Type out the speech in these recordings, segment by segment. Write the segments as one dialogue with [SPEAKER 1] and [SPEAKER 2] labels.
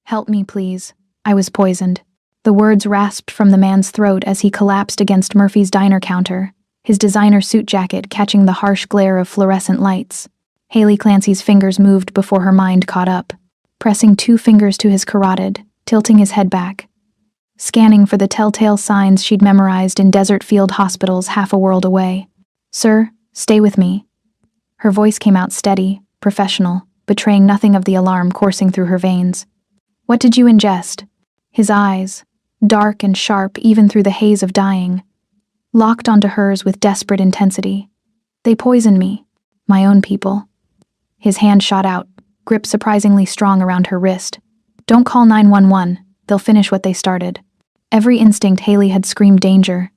[SPEAKER 1] Help me, please. I was poisoned. The words rasped from the man's throat as he collapsed against Murphy's diner counter, his designer suit jacket catching the harsh glare of fluorescent lights. Haley Clancy's fingers moved before her mind caught up, pressing 2 fingers to his carotid, tilting his head back, scanning for the telltale signs she'd memorized in desert field hospitals half a world away. "Sir, stay with me." Her voice came out steady, professional, betraying nothing of the alarm coursing through her veins. "What did you ingest?" His eyes, dark and sharp even through the haze of dying, locked onto hers with desperate intensity. "They poisoned me. My own people." His hand shot out, grip surprisingly strong around her wrist. "Don't call 911. They'll finish what they started." Every instinct Haley had screamed danger.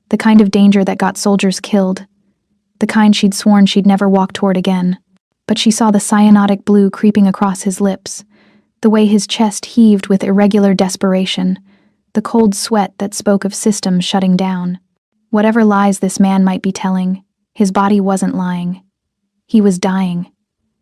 [SPEAKER 1] The kind of danger that got soldiers killed. The kind she'd sworn she'd never walk toward again. But she saw the cyanotic blue creeping across his lips, the way his chest heaved with irregular desperation, the cold sweat that spoke of systems shutting down. Whatever lies this man might be telling, his body wasn't lying. He was dying.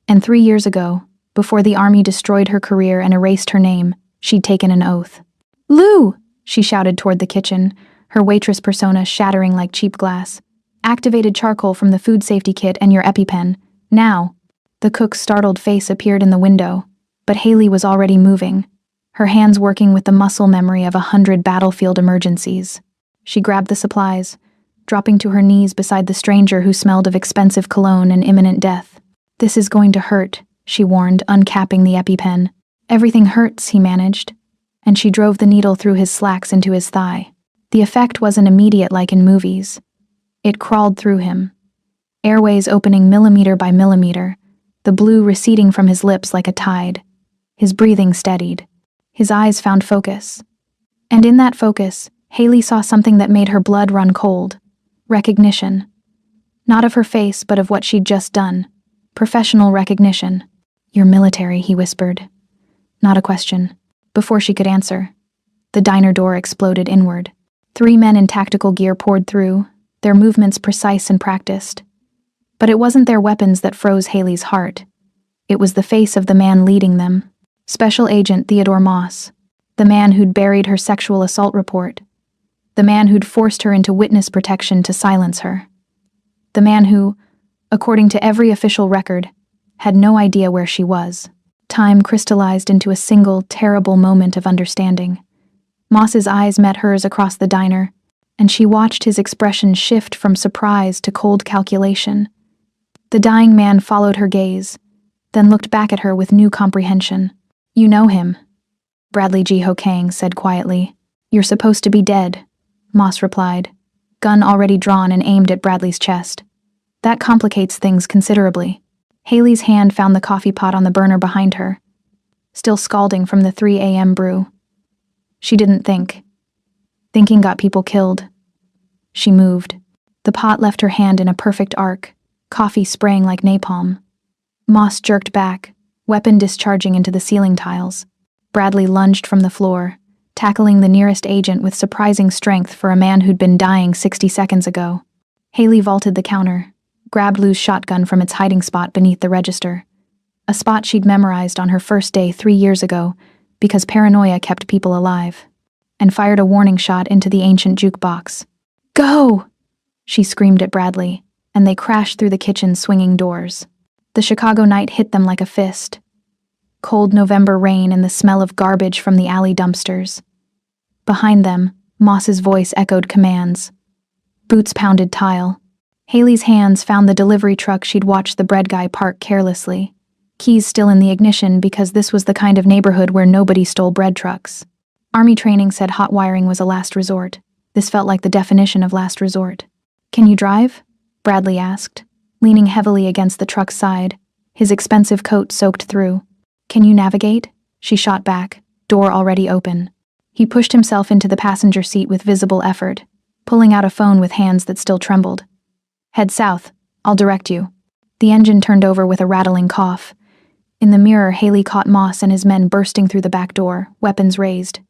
[SPEAKER 1] And 3 years ago, before the army destroyed her career and erased her name, she'd taken an oath. "Lou!" she shouted toward the kitchen, her waitress persona shattering like cheap glass. "Activated charcoal from the food safety kit and your EpiPen. Now." The cook's startled face appeared in the window, but Haley was already moving, her hands working with the muscle memory of 100 battlefield emergencies. She grabbed the supplies, dropping to her knees beside the stranger who smelled of expensive cologne and imminent death. "This is going to hurt," she warned, uncapping the EpiPen. "Everything hurts," he managed, and she drove the needle through his slacks into his thigh. The effect wasn't immediate like in movies. It crawled through him, airways opening millimeter by millimeter, the blue receding from his lips like a tide. His breathing steadied. His eyes found focus. And in that focus, Haley saw something that made her blood run cold. Recognition. Not of her face, but of what she'd just done. Professional recognition. "You're military," he whispered. Not a question. Before she could answer, the diner door exploded inward. 3 men in tactical gear poured through, their movements precise and practiced. But it wasn't their weapons that froze Haley's heart. It was the face of the man leading them. Special Agent Theodore Moss. The man who'd buried her sexual assault report. The man who'd forced her into witness protection to silence her. The man who, according to every official record, had no idea where she was. Time crystallized into a single, terrible moment of understanding. Moss's eyes met hers across the diner, and she watched his expression shift from surprise to cold calculation. The dying man followed her gaze, then looked back at her with new comprehension. "You know him," Bradley G. Hokang said quietly. "You're supposed to be dead," Moss replied, gun already drawn and aimed at Bradley's chest. "That complicates things considerably." Haley's hand found the coffee pot on the burner behind her, still scalding from the 3 a.m. brew. She didn't think. Thinking got people killed. She moved. The pot left her hand in a perfect arc, coffee spraying like napalm. Moss jerked back, weapon discharging into the ceiling tiles. Bradley lunged from the floor, tackling the nearest agent with surprising strength for a man who'd been dying 60 seconds ago. Haley vaulted the counter, grabbed Lou's shotgun from its hiding spot beneath the register, a spot she'd memorized on her first day 3 years ago because paranoia kept people alive, and fired a warning shot into the ancient jukebox. "Go!" she screamed at Bradley, and they crashed through the kitchen's swinging doors. The Chicago night hit them like a fist. Cold November rain and the smell of garbage from the alley dumpsters. Behind them, Moss's voice echoed commands. Boots pounded tile. Haley's hands found the delivery truck she'd watched the bread guy park carelessly, keys still in the ignition because this was the kind of neighborhood where nobody stole bread trucks. Army training said hot wiring was a last resort. This felt like the definition of last resort. "Can you drive?" Bradley asked, leaning heavily against the truck's side, his expensive coat soaked through. "Can you navigate?" She shot back, door already open. He pushed himself into the passenger seat with visible effort, pulling out a phone with hands that still trembled. "Head south. I'll direct you." The engine turned over with a rattling cough. In the mirror, Haley caught Moss and his men bursting through the back door, weapons raised.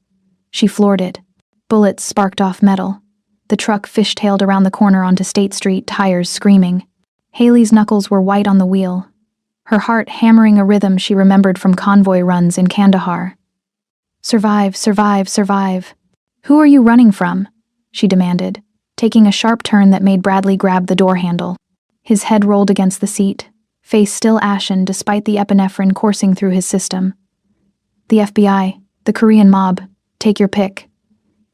[SPEAKER 1] She floored it. Bullets sparked off metal. The truck fishtailed around the corner onto State Street, tires screaming. Haley's knuckles were white on the wheel, her heart hammering a rhythm she remembered from convoy runs in Kandahar. Survive, survive, survive. Who are you running from? She demanded, taking a sharp turn that made Bradley grab the door handle. His head rolled against the seat, face still ashen despite the epinephrine coursing through his system. The FBI, the Korean mob, take your pick.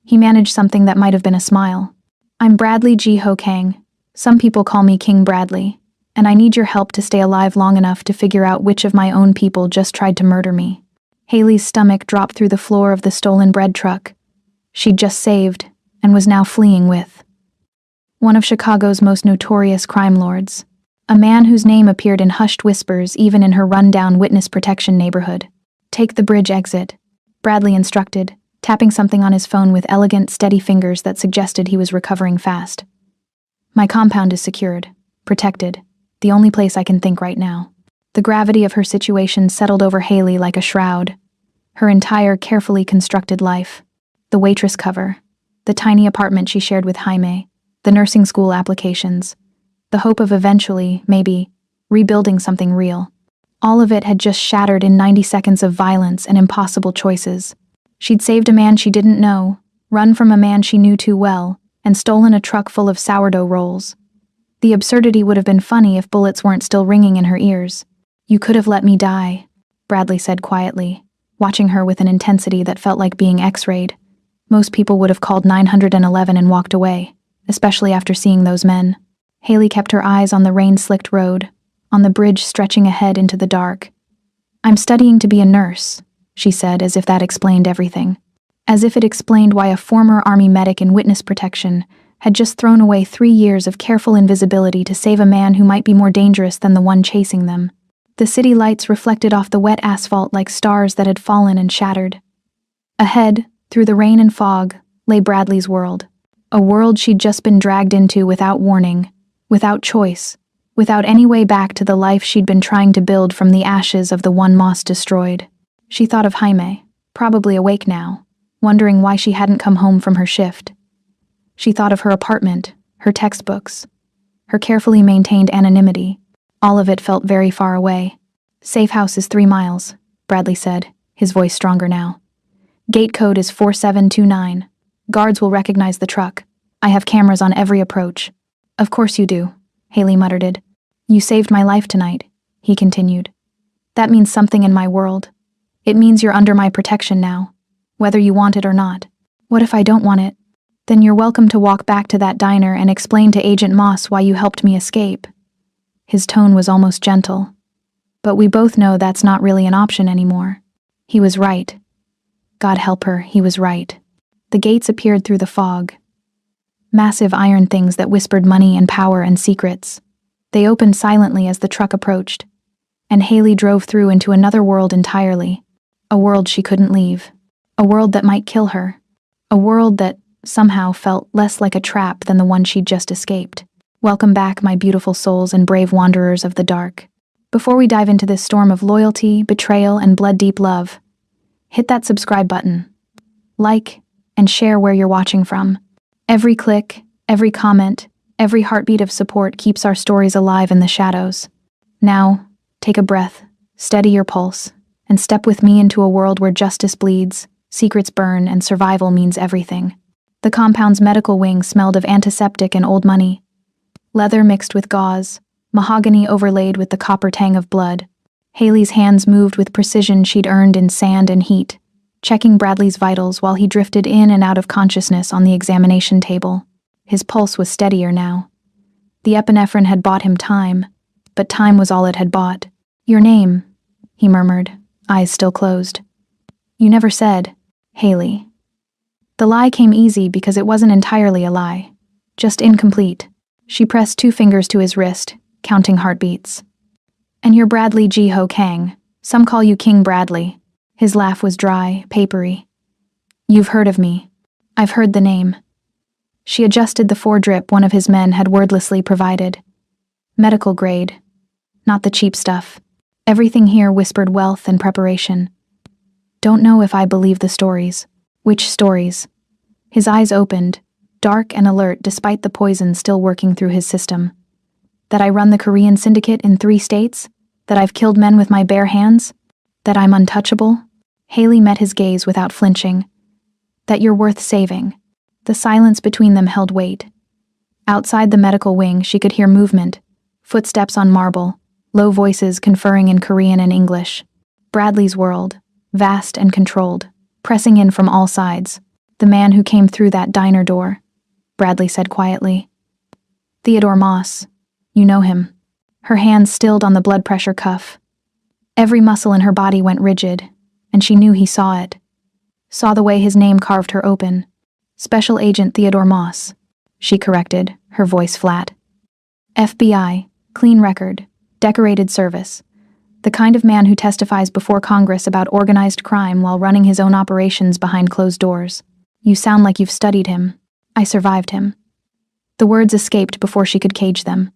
[SPEAKER 1] He managed something that might have been a smile. I'm Bradley G. Ho Kang. Some people call me King Bradley, and I need your help to stay alive long enough to figure out which of my own people just tried to murder me. Haley's stomach dropped through the floor of the stolen bread truck. She'd just saved, and was now fleeing with one of Chicago's most notorious crime lords, a man whose name appeared in hushed whispers even in her run-down witness protection neighborhood. Take the bridge exit, Bradley instructed, tapping something on his phone with elegant, steady fingers that suggested he was recovering fast. My compound is secured, protected, the only place I can think right now. The gravity of her situation settled over Haley like a shroud. Her entire carefully constructed life, the Waitress cover, the tiny apartment she shared with Jaime, the nursing school applications, the hope of eventually, maybe, rebuilding something real. All of it had just shattered in 90 seconds of violence and impossible choices. She'd saved a man she didn't know, run from a man she knew too well, and stolen a truck full of sourdough rolls. The absurdity would have been funny if bullets weren't still ringing in her ears. You could have let me die, Bradley said quietly, watching her with an intensity that felt like being X-rayed. Most people would have called 911 and walked away, especially after seeing those men. Haley kept her eyes on the rain-slicked road, on the bridge stretching ahead into the dark. I'm studying to be a nurse, she said, as if that explained everything. As if it explained why a former Army medic in witness protection had just thrown away 3 years of careful invisibility to save a man who might be more dangerous than the one chasing them. The city lights reflected off the wet asphalt like stars that had fallen and shattered. Ahead, through the rain and fog, lay Bradley's world. A world she'd just been dragged into without warning, without choice, without any way back to the life she'd been trying to build from the ashes of the one Moss destroyed. She thought of Jaime, probably awake now, wondering why she hadn't come home from her shift. She thought of her apartment, her textbooks, her carefully maintained anonymity. All of it felt very far away. Safe house is 3 miles, Bradley said, his voice stronger now. Gate code is 4729. Guards will recognize the truck. I have cameras on every approach. Of course you do, Haley muttered. You saved my life tonight, he continued. That means something in my world. It means you're under my protection now, whether you want it or not. What if I don't want it? Then you're welcome to walk back to that diner and explain to Agent Moss why you helped me escape. His tone was almost gentle. But we both know that's not really an option anymore. He was right. God help her, he was right. The gates appeared through the fog. Massive iron things that whispered money and power and secrets. They opened silently as the truck approached, and Haley drove through into another world entirely. A world she couldn't leave. A world that might kill her. A world that somehow felt less like a trap than the one she'd just escaped. Welcome back, my beautiful souls and brave wanderers of the dark. Before we dive into this storm of loyalty, betrayal, and blood-deep love, hit that subscribe button. Like and share where you're watching from. Every click, every comment, every heartbeat of support keeps our stories alive in the shadows. Now, take a breath, steady your pulse, and step with me into a world where justice bleeds, secrets burn, and survival means everything. The compound's medical wing smelled of antiseptic and old money. Leather mixed with gauze, mahogany overlaid with the copper tang of blood. Haley's hands moved with precision she'd earned in sand and heat, checking Bradley's vitals while he drifted in and out of consciousness on the examination table. His pulse was steadier now. The epinephrine had bought him time, but time was all it had bought. Your name, he murmured, eyes still closed. You never said, Haley. The lie came easy because it wasn't entirely a lie, just incomplete. She pressed 2 fingers to his wrist, counting heartbeats. And you're Bradley G. Ho Kang. Some call you King Bradley. His laugh was dry, papery. You've heard of me. I've heard the name. She adjusted the 4-drip one of his men had wordlessly provided. Medical grade. Not the cheap stuff. Everything here whispered wealth and preparation. Don't know if I believe the stories. Which stories? His eyes opened, dark and alert despite the poison still working through his system. That I run the Korean syndicate in 3 states? That I've killed men with my bare hands? That I'm untouchable? Haley met his gaze without flinching. That you're worth saving. The silence between them held weight. Outside the medical wing, she could hear movement, footsteps on marble, low voices conferring in Korean and English. Bradley's world, vast and controlled, pressing in from all sides. The man who came through that diner door, Bradley said quietly. Theodore Moss. You know him. Her hands stilled on the blood pressure cuff. Every muscle in her body went rigid, and she knew he saw it. Saw the way his name carved her open. Special Agent Theodore Moss, she corrected, her voice flat. FBI, clean record, decorated service. The kind of man who testifies before Congress about organized crime while running his own operations behind closed doors. You sound like you've studied him. I survived him. The words escaped before she could cage them.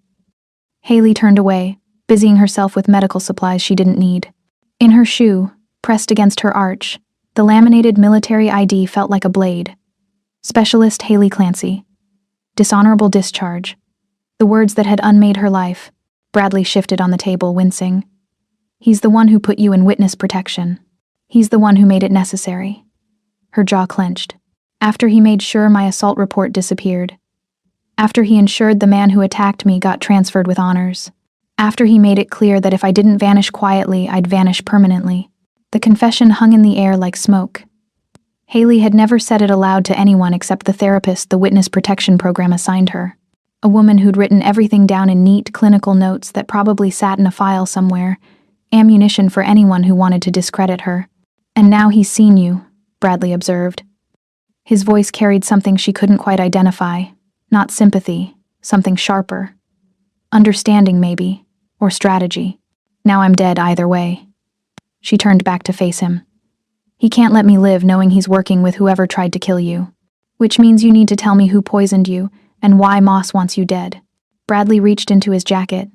[SPEAKER 1] Haley turned away, busying herself with medical supplies she didn't need. In her shoe, pressed against her arch, the laminated military ID felt like a blade. Specialist Haley Clancy. Dishonorable discharge. The words that had unmade her life. Bradley shifted on the table, wincing. He's the one who put you in witness protection. He's the one who made it necessary. Her jaw clenched. After he made sure my assault report disappeared. After he ensured the man who attacked me got transferred with honors. After he made it clear that if I didn't vanish quietly, I'd vanish permanently. The confession hung in the air like smoke. Haley had never said it aloud to anyone except the therapist the witness protection program assigned her. A woman who'd written everything down in neat, clinical notes that probably sat in a file somewhere, ammunition for anyone who wanted to discredit her. And now he's seen you, Bradley observed. His voice carried something she couldn't quite identify. Not sympathy, something sharper. Understanding, maybe, or strategy. Now I'm dead either way. She turned back to face him. He can't let me live knowing he's working with whoever tried to kill you. Which means you need to tell me who poisoned you and why Moss wants you dead. Bradley reached into his jacket.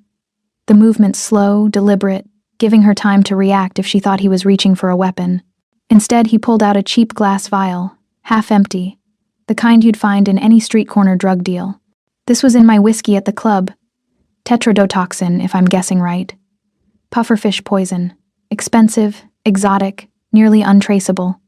[SPEAKER 1] The movement slow, deliberate, giving her time to react if she thought he was reaching for a weapon. Instead, he pulled out a cheap glass vial, half empty, the kind you'd find in any street corner drug deal. This was in my whiskey at the club. Tetrodotoxin, if I'm guessing right. Pufferfish poison. Expensive, exotic, nearly untraceable.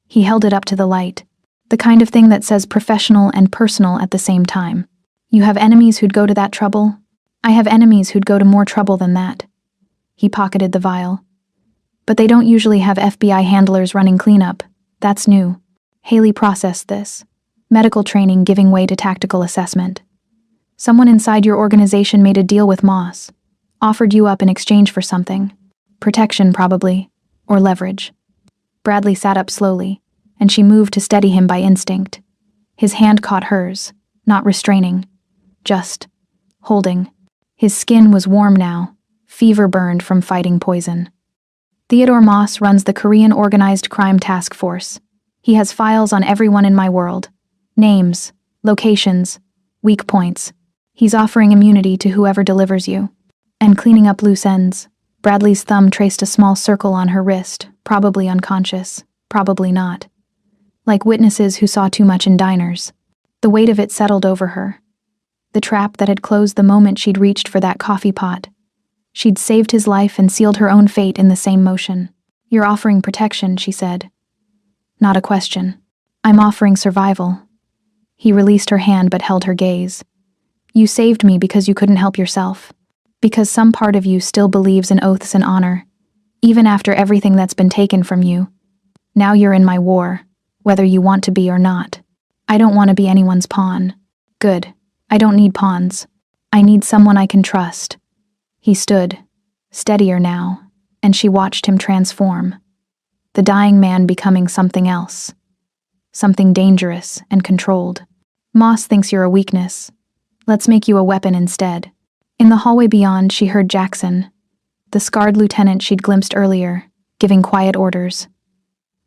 [SPEAKER 1] He held it up to the light. The kind of thing that says professional and personal at the same time. You have enemies who'd go to that trouble? I have enemies who'd go to more trouble than that. He pocketed the vial. But they don't usually have FBI handlers running cleanup. That's new. Haley processed this. Medical training giving way to tactical assessment. Someone inside your organization made a deal with Moss. Offered you up in exchange for something. Protection, probably. Or leverage. Bradley sat up slowly, and she moved to steady him by instinct. His hand caught hers, not restraining. Just holding. His skin was warm now, fever burned from fighting poison. Theodore Moss runs the Korean Organized Crime Task Force. He has files on everyone in my world. Names, locations, weak points. He's offering immunity to whoever delivers you. And cleaning up loose ends. Bradley's thumb traced a small circle on her wrist, probably unconscious, probably not. Like witnesses who saw too much in diners. The weight of it settled over her. The trap that had closed the moment she'd reached for that coffee pot. She'd saved his life and sealed her own fate in the same motion. You're offering protection, she said. Not a question. I'm offering survival. He released her hand but held her gaze. You saved me because you couldn't help yourself. Because some part of you still believes in oaths and honor, even after everything that's been taken from you. Now you're in my war, whether you want to be or not. I don't want to be anyone's pawn. Good. I don't need pawns. I need someone I can trust. He stood, steadier now, and she watched him transform. The dying man becoming something else. Something dangerous and controlled. Moss thinks you're a weakness. Let's make you a weapon instead. In the hallway beyond, she heard Jackson, the scarred lieutenant she'd glimpsed earlier, giving quiet orders.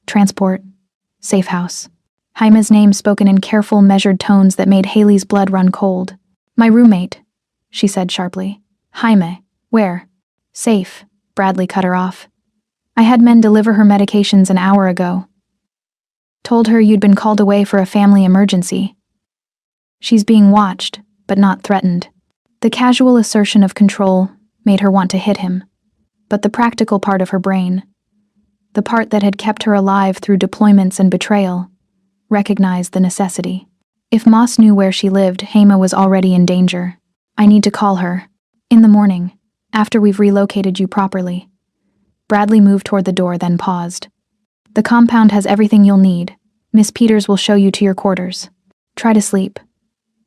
[SPEAKER 1] Transport. Safe house. Jaime's name spoken in careful, measured tones that made Haley's blood run cold. My roommate, she said sharply. Jaime, where? Safe, Bradley cut her off. I had men deliver her medications an hour ago. Told her you'd been called away for a family emergency. She's being watched, but not threatened. The casual assertion of control made her want to hit him, but the practical part of her brain. the part that had kept her alive through deployments and betrayal, recognized the necessity. If Moss knew where she lived, Hema was already in danger. I need to call her. In the morning, after we've relocated you properly. Bradley moved toward the door, then paused. The compound has everything you'll need. Miss Peters will show you to your quarters. Try to sleep.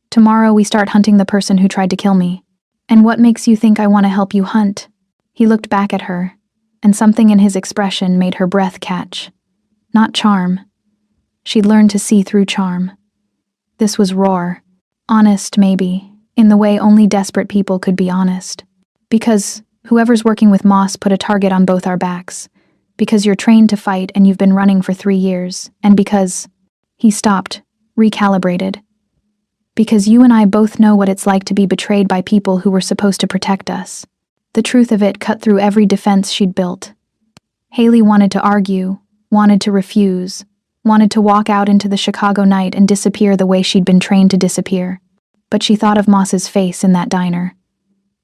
[SPEAKER 1] Tomorrow we start hunting the person who tried to kill me. And what makes you think I want to help you hunt? He looked back at her, and something in his expression made her breath catch. Not charm. She'd learned to see through charm. This was raw. Honest, maybe, in the way only desperate people could be honest. Because whoever's working with Moss put a target on both our backs. Because you're trained to fight and you've been running for 3 years. And because... He stopped, recalibrated. Because you and I both know what it's like to be betrayed by people who were supposed to protect us. The truth of it cut through every defense she'd built. Haley wanted to argue, wanted to refuse, wanted to walk out into the Chicago night and disappear the way she'd been trained to disappear. But she thought of Moss's face in that diner.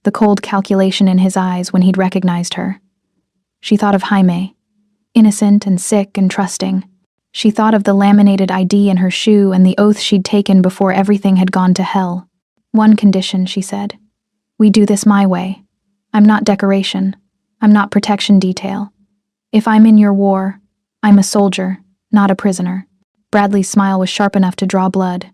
[SPEAKER 1] The cold calculation in his eyes when he'd recognized her. She thought of Jaime, innocent and sick and trusting. She thought of the laminated ID in her shoe and the oath she'd taken before everything had gone to hell. One condition, she said. We do this my way. I'm not decoration. I'm not protection detail. If I'm in your war, I'm a soldier, not a prisoner. Bradley's smile was sharp enough to draw blood.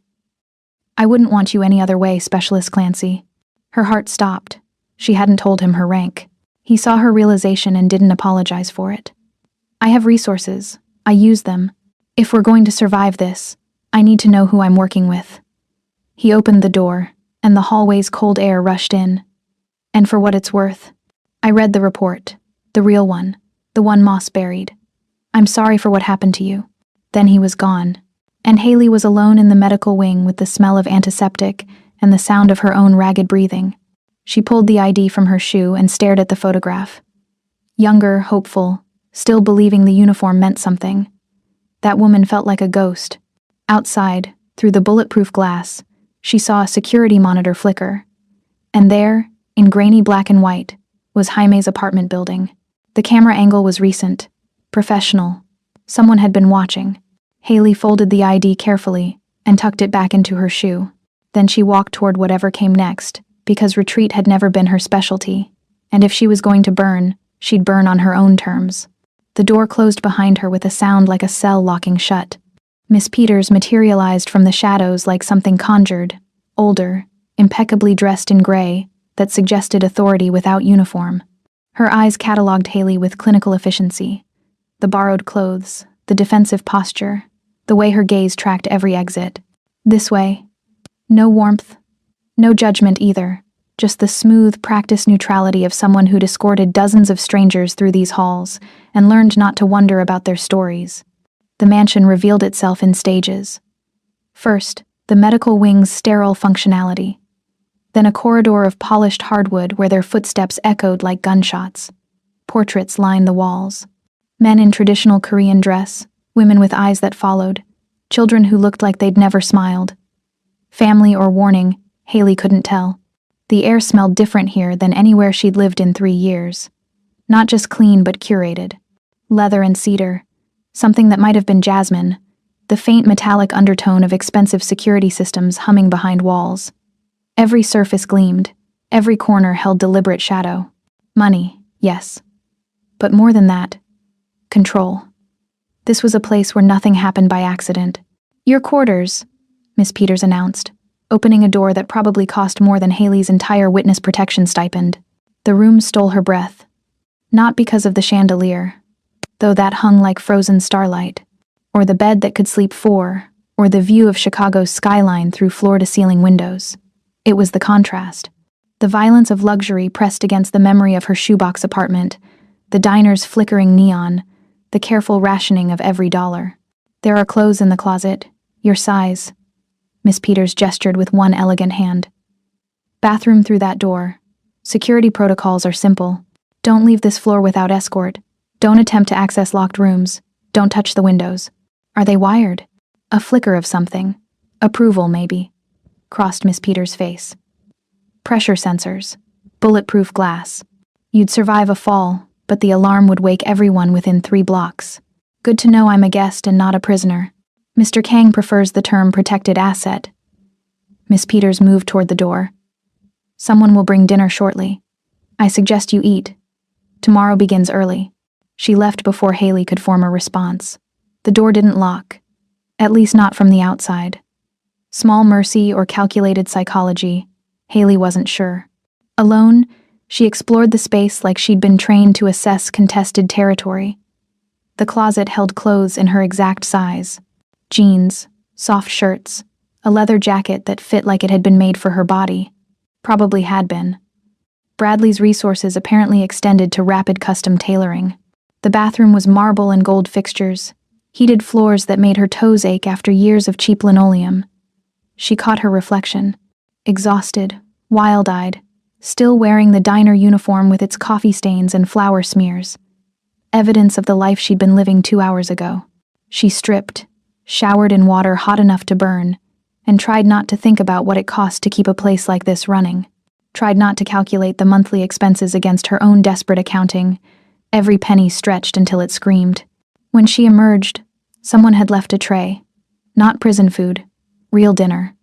[SPEAKER 1] I wouldn't want you any other way, Specialist Clancy. Her heart stopped. She hadn't told him her rank. He saw her realization and didn't apologize for it. I have resources. I use them. If we're going to survive this, I need to know who I'm working with. He opened the door, and the hallway's cold air rushed in. And for what it's worth, I read the report, the real one, the one Moss buried. I'm sorry for what happened to you. Then he was gone, and Haley was alone in the medical wing with the smell of antiseptic and the sound of her own ragged breathing. She pulled the ID from her shoe and stared at the photograph. Younger, hopeful, still believing the uniform meant something. That woman felt like a ghost. Outside, through the bulletproof glass, she saw a security monitor flicker. And there, in grainy black and white, was Jaime's apartment building. The camera angle was recent, professional. Someone had been watching. Haley folded the ID carefully and tucked it back into her shoe. Then she walked toward whatever came next, because retreat had never been her specialty. And if she was going to burn, she'd burn on her own terms. The door closed behind her with a sound like a cell locking shut. Miss Peters materialized from the shadows like something conjured, older, impeccably dressed in gray, that suggested authority without uniform. Her eyes catalogued Haley with clinical efficiency. The borrowed clothes, the defensive posture, the way her gaze tracked every exit. This way. No warmth, no judgment either, just the smooth, practiced neutrality of someone who'd escorted dozens of strangers through these halls and learned not to wonder about their stories. The mansion revealed itself in stages. First, the medical wing's sterile functionality. Then a corridor of polished hardwood where their footsteps echoed like gunshots. Portraits lined the walls. Men in traditional Korean dress, women with eyes that followed, children who looked like they'd never smiled. Family or warning, Haley couldn't tell. The air smelled different here than anywhere she'd lived in 3 years. Not just clean but curated. Leather and cedar, something that might have been jasmine, the faint metallic undertone of expensive security systems humming behind walls. Every surface gleamed, every corner held deliberate shadow. Money, yes. But more than that, control. This was a place where nothing happened by accident. Your quarters, Miss Peters announced, opening a door that probably cost more than Haley's entire witness protection stipend. The room stole her breath. Not because of the chandelier, though that hung like frozen starlight, or the bed that could sleep 4, or the view of Chicago's skyline through floor-to-ceiling windows. It was the contrast. The violence of luxury pressed against the memory of her shoebox apartment, the diner's flickering neon, the careful rationing of every dollar. There are clothes in the closet, your size. Miss Peters gestured with one elegant hand. Bathroom through that door. Security protocols are simple. Don't leave this floor without escort. Don't attempt to access locked rooms. Don't touch the windows. Are they wired? A flicker of something. Approval, maybe. Crossed Miss Peters' face. Pressure sensors. Bulletproof glass. You'd survive a fall, but the alarm would wake everyone within 3 blocks. Good to know I'm a guest and not a prisoner. Mr. Kang prefers the term protected asset. Miss Peters moved toward the door. Someone will bring dinner shortly. I suggest you eat. Tomorrow begins early. She left before Haley could form a response. The door didn't lock, at least not from the outside. Small mercy or calculated psychology, Haley wasn't sure. Alone, she explored the space like she'd been trained to assess contested territory. The closet held clothes in her exact size. Jeans, soft shirts, a leather jacket that fit like it had been made for her body. Probably had been. Bradley's resources apparently extended to rapid custom tailoring. The bathroom was marble and gold fixtures, heated floors that made her toes ache after years of cheap linoleum. She caught her reflection, exhausted, wild-eyed, still wearing the diner uniform with its coffee stains and flour smears. Evidence of the life she'd been living 2 hours ago. She stripped, showered in water hot enough to burn, and tried not to think about what it cost to keep a place like this running. Tried not to calculate the monthly expenses against her own desperate accounting, every penny stretched until it screamed. When she emerged, someone had left a tray. Not prison food, real dinner.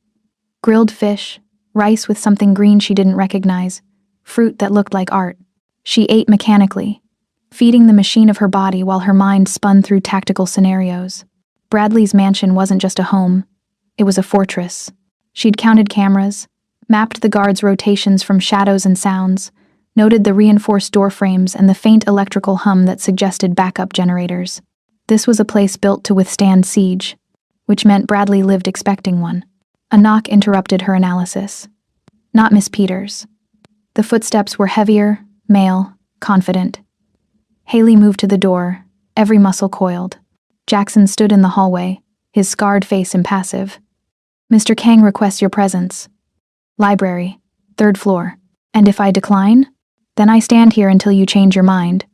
[SPEAKER 1] Grilled fish, rice with something green she didn't recognize, fruit that looked like art. She ate mechanically, feeding the machine of her body while her mind spun through tactical scenarios. Bradley's mansion wasn't just a home, it was a fortress. She'd counted cameras, mapped the guards' rotations from shadows and sounds, noted the reinforced door frames and the faint electrical hum that suggested backup generators. This was a place built to withstand siege, which meant Bradley lived expecting one. A knock interrupted her analysis. Not Miss Peters. The footsteps were heavier, male, confident. Haley moved to the door, every muscle coiled. Jackson stood in the hallway, his scarred face impassive. Mr. Kang requests your presence. Library, 3rd floor. And if I decline? Then I stand here until you change your mind.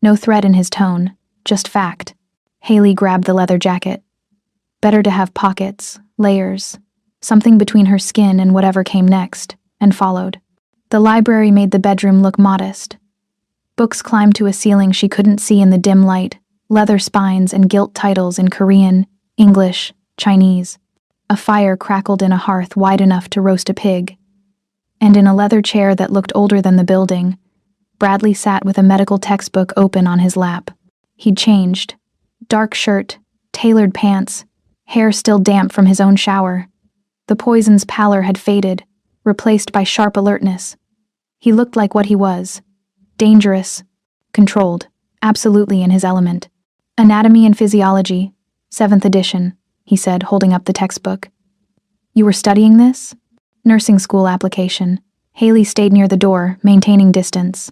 [SPEAKER 1] No threat in his tone, just fact. Haley grabbed the leather jacket. Better to have pockets, layers, something between her skin and whatever came next, and followed. The library made the bedroom look modest. Books climbed to a ceiling she couldn't see in the dim light, leather spines and gilt titles in Korean, English, Chinese. A fire crackled in a hearth wide enough to roast a pig. And in a leather chair that looked older than the building, Bradley sat with a medical textbook open on his lap. He'd changed. Dark shirt, tailored pants, hair still damp from his own shower. The poison's pallor had faded, replaced by sharp alertness. He looked like what he was. Dangerous, controlled, absolutely in his element. Anatomy and Physiology, 7th edition, he said, holding up the textbook. You were studying this? Nursing school application. Haley stayed near the door, maintaining distance.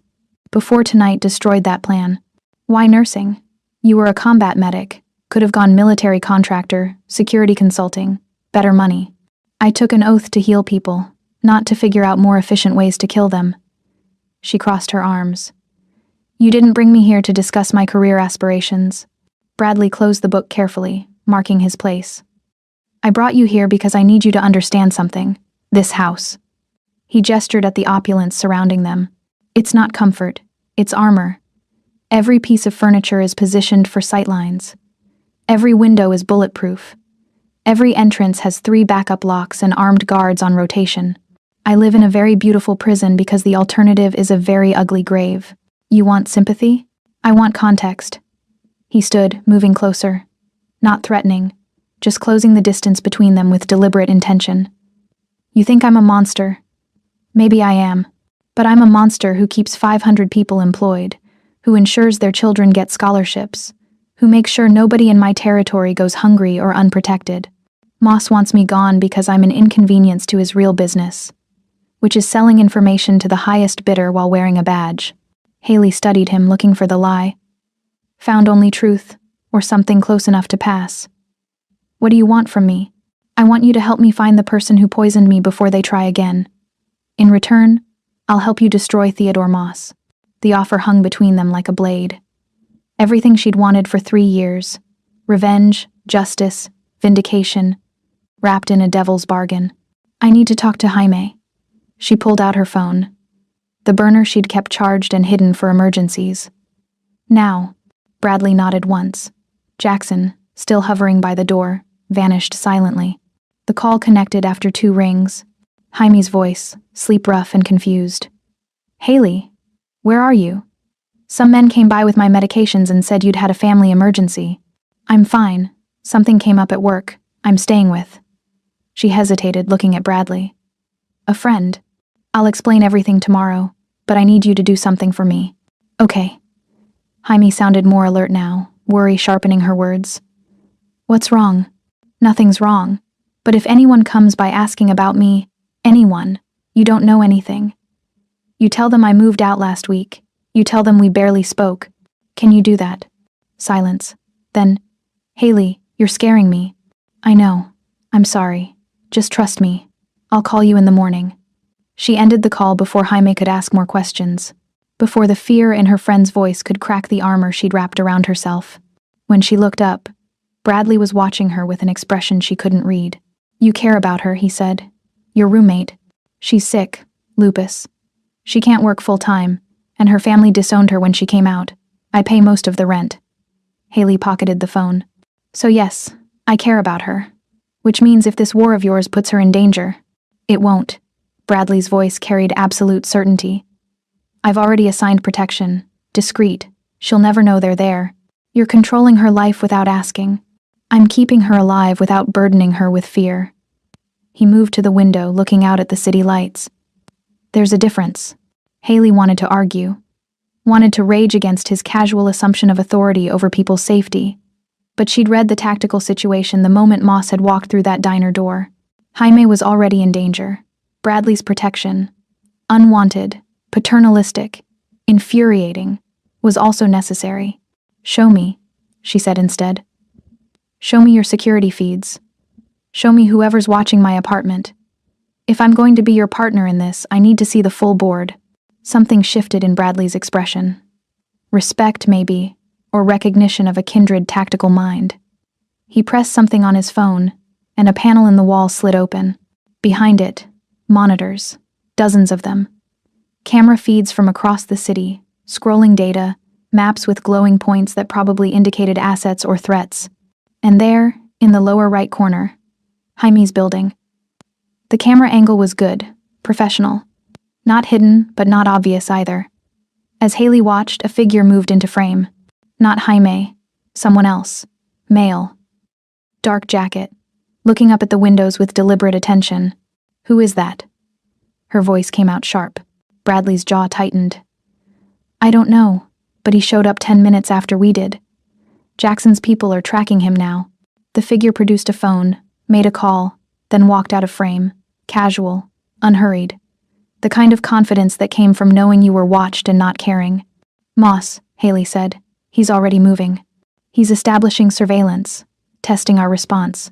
[SPEAKER 1] Before tonight destroyed that plan. Why nursing? You were a combat medic. Could have gone military contractor, security consulting, better money. I took an oath to heal people, not to figure out more efficient ways to kill them. She crossed her arms. You didn't bring me here to discuss my career aspirations. Bradley closed the book carefully, marking his place. I brought you here because I need you to understand something. This house. He gestured at the opulence surrounding them. It's not comfort, it's armor. Every piece of furniture is positioned for sightlines. Every window is bulletproof. Every entrance has 3 backup locks and armed guards on rotation. I live in a very beautiful prison because the alternative is a very ugly grave. You want sympathy? I want context. He stood, moving closer. Not threatening, just closing the distance between them with deliberate intention. You think I'm a monster? Maybe I am. But I'm a monster who keeps 500 people employed, who ensures their children get scholarships, who makes sure nobody in my territory goes hungry or unprotected. Moss wants me gone because I'm an inconvenience to his real business, which is selling information to the highest bidder while wearing a badge. Haley studied him, looking for the lie. Found only truth, or something close enough to pass. What do you want from me? I want you to help me find the person who poisoned me before they try again. In return, I'll help you destroy Theodore Moss. The offer hung between them like a blade. Everything she'd wanted for 3 years. Revenge, justice, vindication, wrapped in a devil's bargain. I need to talk to Jaime. She pulled out her phone. The burner she'd kept charged and hidden for emergencies. Now. Bradley nodded once. Jackson, still hovering by the door, vanished silently. The call connected after 2 rings. Jaime's voice, sleep-rough and confused. Haley, where are you? Some men came by with my medications and said you'd had a family emergency. I'm fine. Something came up at work. I'm staying with. She hesitated, looking at Bradley. A friend. I'll explain everything tomorrow, but I need you to do something for me. Okay. Jaime sounded more alert now, worry sharpening her words. What's wrong? Nothing's wrong. But if anyone comes by asking about me, anyone, you don't know anything. You tell them I moved out last week. You tell them we barely spoke. Can you do that? Silence. Then, Haley, you're scaring me. I know. I'm sorry. Just trust me. I'll call you in the morning. She ended the call before Jaime could ask more questions, before the fear in her friend's voice could crack the armor she'd wrapped around herself. When she looked up, Bradley was watching her with an expression she couldn't read. You care about her, he said. Your roommate. She's sick, lupus. She can't work full-time, and her family disowned her when she came out. I pay most of the rent. Haley pocketed the phone. So yes, I care about her. Which means if this war of yours puts her in danger, it won't. Bradley's voice carried absolute certainty. I've already assigned protection. Discreet. She'll never know they're there. You're controlling her life without asking. I'm keeping her alive without burdening her with fear. He moved to the window, looking out at the city lights. There's a difference. Haley wanted to argue. Wanted to rage against his casual assumption of authority over people's safety. But she'd read the tactical situation the moment Moss had walked through that diner door. Jaime was already in danger. Bradley's protection, unwanted, paternalistic, infuriating, was also necessary. Show me, she said instead. Show me your security feeds. Show me whoever's watching my apartment. If I'm going to be your partner in this, I need to see the full board. Something shifted in Bradley's expression. Respect, maybe, or recognition of a kindred tactical mind. He pressed something on his phone, and a panel in the wall slid open. Behind it, monitors, dozens of them. Camera feeds from across the city, scrolling data, maps with glowing points that probably indicated assets or threats. And there, in the lower right corner, Jaime's building. The camera angle was good, professional. Not hidden, but not obvious either. As Haley watched, a figure moved into frame. Not Jaime, someone else. Male. Dark jacket. Looking up at the windows with deliberate attention. Who is that? Her voice came out sharp. Bradley's jaw tightened. I don't know, but he showed up 10 minutes after we did. Jackson's people are tracking him now. The figure produced a phone, made a call, then walked out of frame. Casual, unhurried. The kind of confidence that came from knowing you were watched and not caring. Moss, Haley said. He's already moving. He's establishing surveillance, testing our response.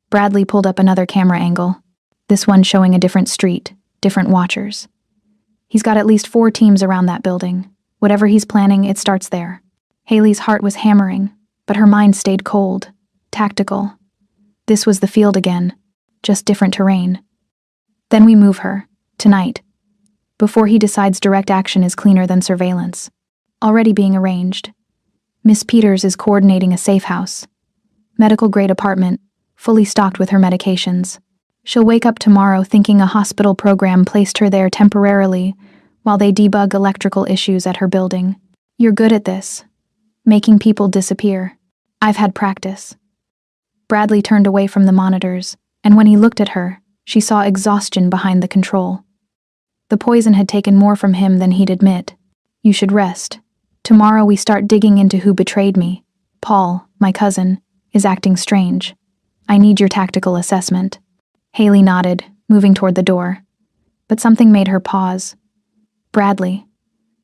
[SPEAKER 1] Bradley pulled up another camera angle, this one showing a different street, different watchers. He's got at least 4 teams around that building. Whatever he's planning, it starts there. Haley's heart was hammering, but her mind stayed cold, tactical. This was the field again, just different terrain. Then we move her, tonight, before he decides direct action is cleaner than surveillance. Already being arranged. Miss Peters is coordinating a safe house. Medical-grade apartment, fully stocked with her medications. She'll wake up tomorrow thinking a hospital program placed her there temporarily while they debug electrical issues at her building. You're good at this. Making people disappear. I've had practice. Bradley turned away from the monitors, and when he looked at her, she saw exhaustion behind the control. The poison had taken more from him than he'd admit. You should rest. Tomorrow we start digging into who betrayed me. Paul, my cousin, is acting strange. I need your tactical assessment. Haley nodded, moving toward the door. But something made her pause. Bradley,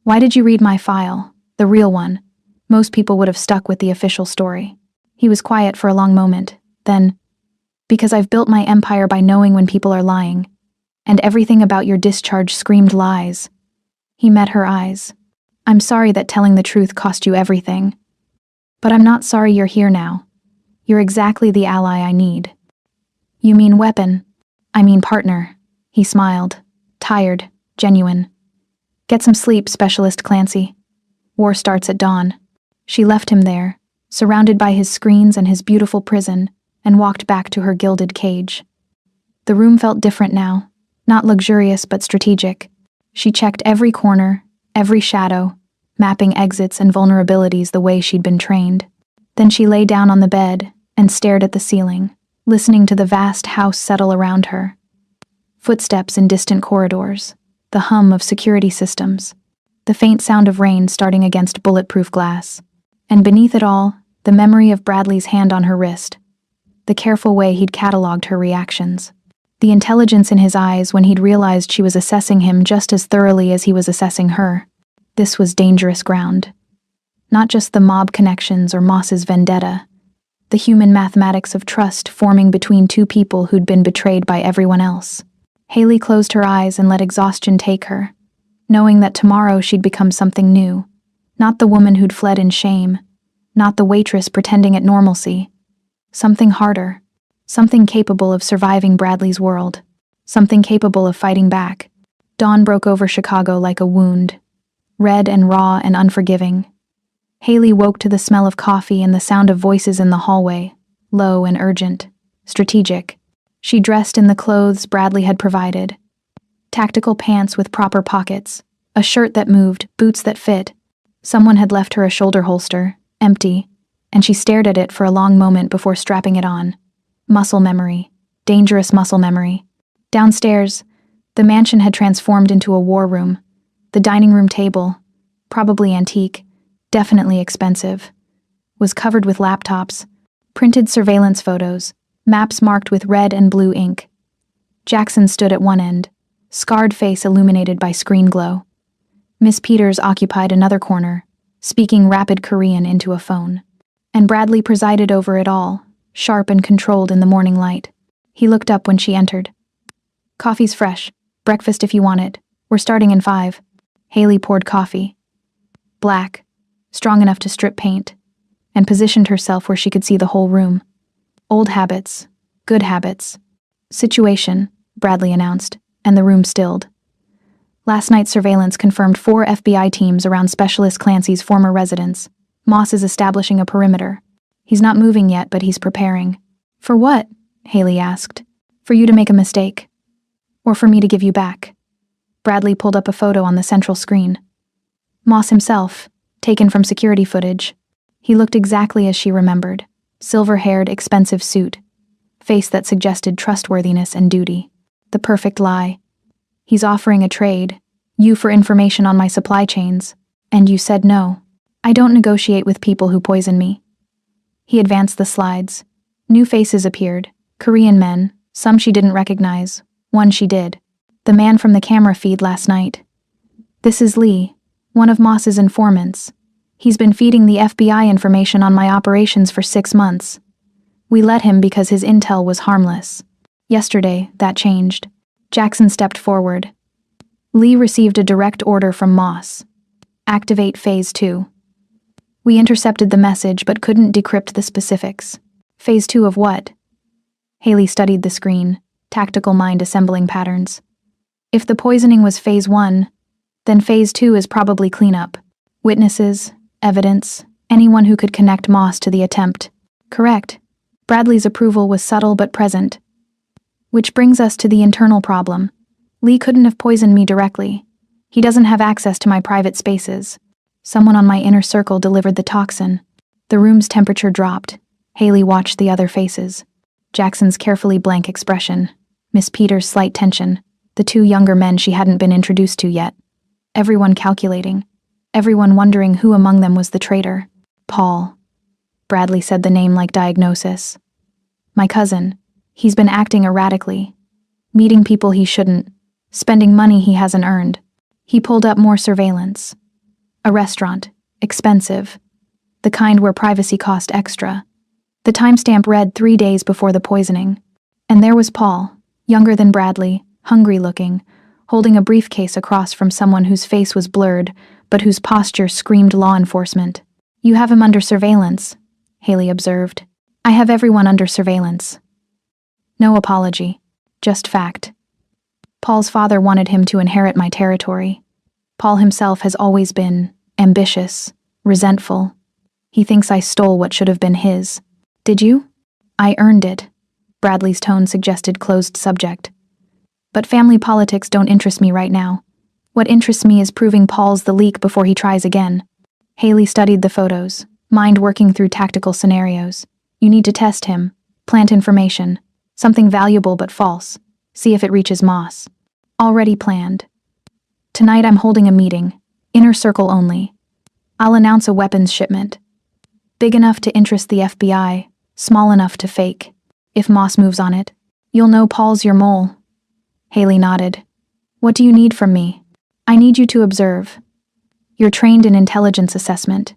[SPEAKER 1] why did you read my file, the real one? Most people would have stuck with the official story. He was quiet for a long moment. Then, because I've built my empire by knowing when people are lying, and everything about your discharge screamed lies. He met her eyes. I'm sorry that telling the truth cost you everything. But I'm not sorry you're here now. You're exactly the ally I need. You mean weapon? I mean partner. He smiled. Tired, genuine. Get some sleep, Specialist Clancy. War starts at dawn. She left him there, surrounded by his screens and his beautiful prison, and walked back to her gilded cage. The room felt different now, not luxurious but strategic. She checked every corner, every shadow, mapping exits and vulnerabilities the way she'd been trained. Then she lay down on the bed and stared at the ceiling, listening to the vast house settle around her. Footsteps in distant corridors, the hum of security systems, the faint sound of rain starting against bulletproof glass, and beneath it all, the memory of Bradley's hand on her wrist, the careful way he'd catalogued her reactions, the intelligence in his eyes when he'd realized she was assessing him just as thoroughly as he was assessing her. This was dangerous ground. Not just the mob connections or Moss's vendetta, the human mathematics of trust forming between two people who'd been betrayed by everyone else. Haley closed her eyes and let exhaustion take her, knowing that tomorrow she'd become something new. Not the woman who'd fled in shame, not the waitress pretending at normalcy. Something harder, something capable of surviving Bradley's world, something capable of fighting back. Dawn broke over Chicago like a wound, red and raw and unforgiving. Haley woke to the smell of coffee and the sound of voices in the hallway, low and urgent, strategic. She dressed in the clothes Bradley had provided. Tactical pants with proper pockets, a shirt that moved, boots that fit. Someone had left her a shoulder holster, empty, and she stared at it for a long moment before strapping it on. Muscle memory, dangerous muscle memory. Downstairs, the mansion had transformed into a war room. The dining room table, probably antique, definitely expensive, was covered with laptops, printed surveillance photos, maps marked with red and blue ink. Jackson stood at one end, scarred face illuminated by screen glow. Miss Peters occupied another corner, speaking rapid Korean into a phone. And Bradley presided over it all, sharp and controlled in the morning light. He looked up when she entered. "Coffee's fresh. Breakfast if you want it. We're starting in 5. Haley poured coffee. Black, strong enough to strip paint, and positioned herself where she could see the whole room. "Old habits. Good habits. Situation," Bradley announced, and the room stilled. Last night's surveillance confirmed 4 FBI teams around Specialist Clancy's former residence. Moss is establishing a perimeter. He's not moving yet, but he's preparing. "For what?" Haley asked. "For you to make a mistake. Or for me to give you back." Bradley pulled up a photo on the central screen. Moss himself, taken from security footage. He looked exactly as she remembered. Silver-haired, expensive suit. Face that suggested trustworthiness and duty. The perfect lie. "He's offering a trade. You for information on my supply chains. And you said no. I don't negotiate with people who poison me." He advanced the slides. New faces appeared. Korean men, some she didn't recognize, one she did. The man from the camera feed last night. "This is Lee, one of Moss's informants. He's been feeding the FBI information on my operations for 6 months. We let him because his intel was harmless. Yesterday, that changed." Jackson stepped forward. "Lee received a direct order from Moss. Activate Phase 2. We intercepted the message but couldn't decrypt the specifics." "Phase 2 of what?" Haley studied the screen, tactical mind assembling patterns. "If the poisoning was Phase 1, then Phase 2 is probably cleanup. Witnesses, evidence, anyone who could connect Moss to the attempt." "Correct." Bradley's approval was subtle but present. "Which brings us to the internal problem. Lee couldn't have poisoned me directly. He doesn't have access to my private spaces. Someone on my inner circle delivered the toxin." The room's temperature dropped. Haley watched the other faces. Jackson's carefully blank expression, Miss Peters' slight tension, the 2 younger men she hadn't been introduced to yet. Everyone calculating. Everyone wondering who among them was the traitor. "Paul." Bradley said the name like diagnosis. "My cousin. He's been acting erratically. Meeting people he shouldn't. Spending money he hasn't earned." He pulled up more surveillance. A restaurant. Expensive. The kind where privacy cost extra. The timestamp read 3 days before the poisoning. And there was Paul, younger than Bradley, hungry-looking, holding a briefcase across from someone whose face was blurred, but whose posture screamed law enforcement. "You have him under surveillance," Haley observed. "I have everyone under surveillance." No apology, just fact. Paul's father wanted him to inherit my territory. Paul himself has always been ambitious, resentful. He thinks I stole what should have been his. Did you? I earned it. Bradley's tone suggested closed subject. But family politics don't interest me right now. What interests me is proving Paul's the leak before he tries again. Haley studied the photos, mind working through tactical scenarios. You need to test him, plant information, something valuable but false. See if it reaches Moss. Already planned. Tonight I'm holding a meeting, inner circle only. I'll announce a weapons shipment. Big enough to interest the FBI, small enough to fake. If Moss moves on it, you'll know Paul's your mole. Haley nodded. What do you need from me? I need you to observe. You're trained in intelligence assessment.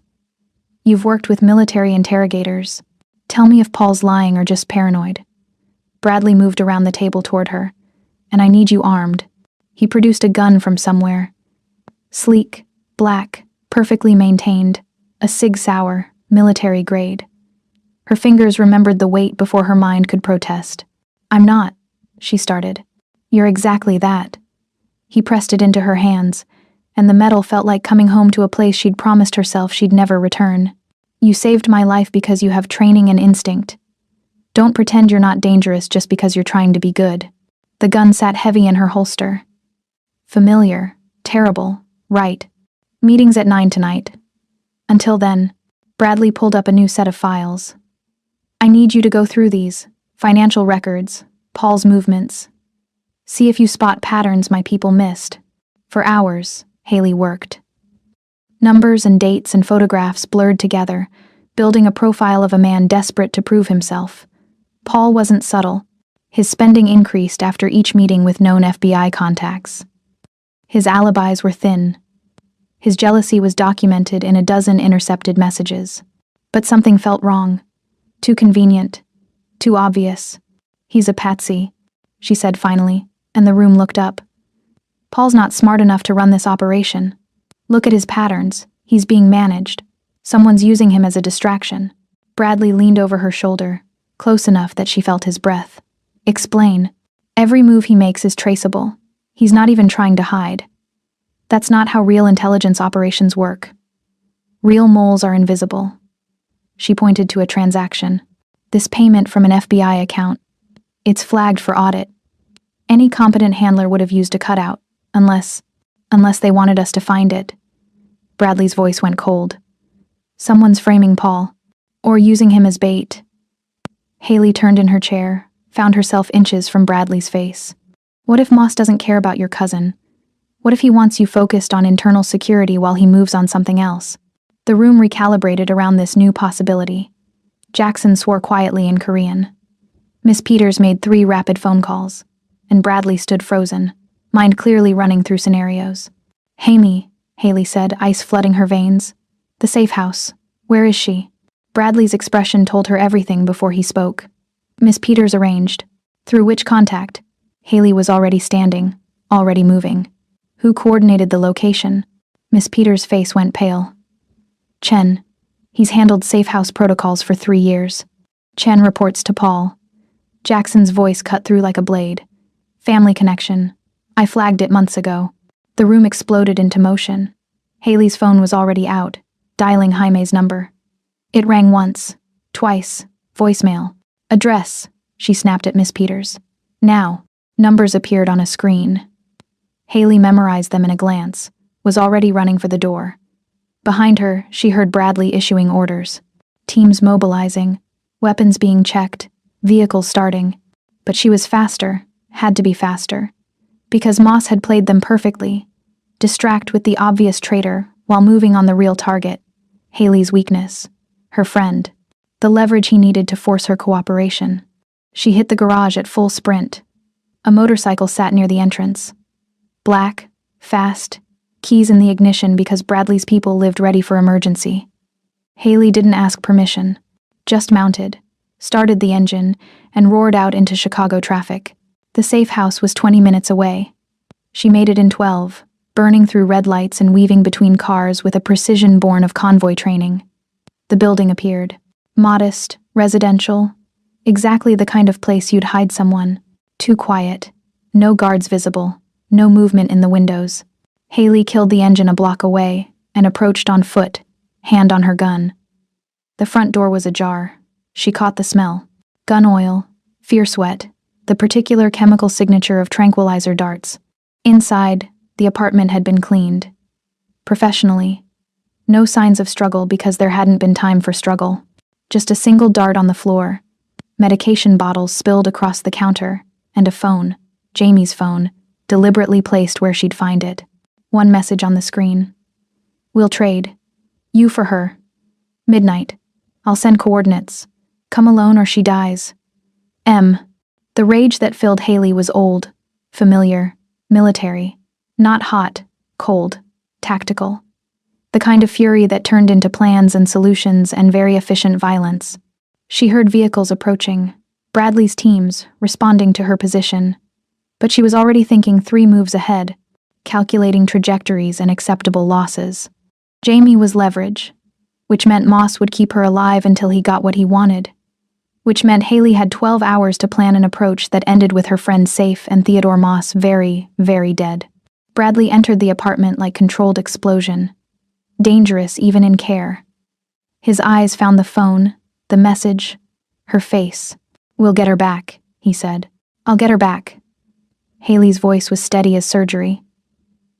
[SPEAKER 1] You've worked with military interrogators. Tell me if Paul's lying or just paranoid. Bradley moved around the table toward her. And I need you armed. He produced a gun from somewhere. Sleek, black, perfectly maintained, a Sig Sauer, military grade. Her fingers remembered the weight before her mind could protest. I'm not, she started. You're exactly that. He pressed it into her hands, and the metal felt like coming home to a place she'd promised herself she'd never return. You saved my life because you have training and instinct. Don't pretend you're not dangerous just because you're trying to be good. The gun sat heavy in her holster. Familiar, terrible, right. Meeting's at 9 tonight. Until then, Bradley pulled up a new set of files. I need you to go through these, financial records, Paul's movements. See if you spot patterns my people missed. For hours, Haley worked. Numbers and dates and photographs blurred together, building a profile of a man desperate to prove himself. Paul wasn't subtle. His spending increased after each meeting with known FBI contacts. His alibis were thin. His jealousy was documented in a dozen intercepted messages. But something felt wrong. Too convenient. Too obvious. He's a patsy, she said finally, and the room looked up. Paul's not smart enough to run this operation. Look at his patterns. He's being managed. Someone's using him as a distraction. Bradley leaned over her shoulder, close enough that she felt his breath. Explain. Every move he makes is traceable. He's not even trying to hide. That's not how real intelligence operations work. Real moles are invisible. She pointed to a transaction. This payment from an FBI account. It's flagged for audit. Any competent handler would have used a cutout, unless they wanted us to find it. Bradley's voice went cold. Someone's framing Paul, or using him as bait. Haley turned in her chair, found herself inches from Bradley's face. What if Moss doesn't care about your cousin? What if he wants you focused on internal security while he moves on something else? The room recalibrated around this new possibility. Jackson swore quietly in Korean. Miss Peters made 3 rapid phone calls, and Bradley stood frozen, mind clearly running through scenarios. Hamie, Haley said, ice flooding her veins. The safe house. Where is she? Bradley's expression told her everything before he spoke. Miss Peters arranged. Through which contact? Haley was already standing, already moving. Who coordinated the location? Miss Peters' face went pale. Chen. He's handled safe house protocols for 3 years. Chen reports to Paul. Jackson's voice cut through like a blade. Family connection. I flagged it months ago. The room exploded into motion. Haley's phone was already out, dialing Jaime's number. It rang once, twice, voicemail. Address, she snapped at Miss Peters. Now. Numbers appeared on a screen. Haley memorized them in a glance, was already running for the door. Behind her, she heard Bradley issuing orders. Teams mobilizing, weapons being checked, vehicles starting. But she was faster, had to be faster. Because Moss had played them perfectly. Distract with the obvious traitor while moving on the real target. Haley's weakness. Her friend. The leverage he needed to force her cooperation. She hit the garage at full sprint. A motorcycle sat near the entrance. Black, fast, keys in the ignition because Bradley's people lived ready for emergency. Haley didn't ask permission, just mounted, started the engine, and roared out into Chicago traffic. The safe house was 20 minutes away. She made it in 12, burning through red lights and weaving between cars with a precision born of convoy training. The building appeared. Modest, residential, exactly the kind of place you'd hide someone. Too quiet. No guards visible. No movement in the windows. Haley killed the engine a block away, and approached on foot, hand on her gun. The front door was ajar. She caught the smell. Gun oil, fear sweat, the particular chemical signature of tranquilizer darts. Inside, the apartment had been cleaned. Professionally. No signs of struggle because there hadn't been time for struggle. Just a single dart on the floor, medication bottles spilled across the counter, and a phone, Jamie's phone, deliberately placed where she'd find it. One message on the screen. We'll trade. You for her. Midnight. I'll send coordinates. Come alone or she dies. M. The rage that filled Haley was old, familiar, military. Not hot, cold, tactical. The kind of fury that turned into plans and solutions and very efficient violence. She heard vehicles approaching, Bradley's teams responding to her position, but she was already thinking 3 moves ahead, calculating trajectories and acceptable losses. Jamie was leverage, which meant Moss would keep her alive until he got what he wanted, which meant Haley had 12 hours to plan an approach that ended with her friend safe and Theodore Moss very, very dead. Bradley entered the apartment like controlled explosion, dangerous even in care. His eyes found the phone, the message, her face. We'll get her back, he said. I'll get her back. Haley's voice was steady as surgery.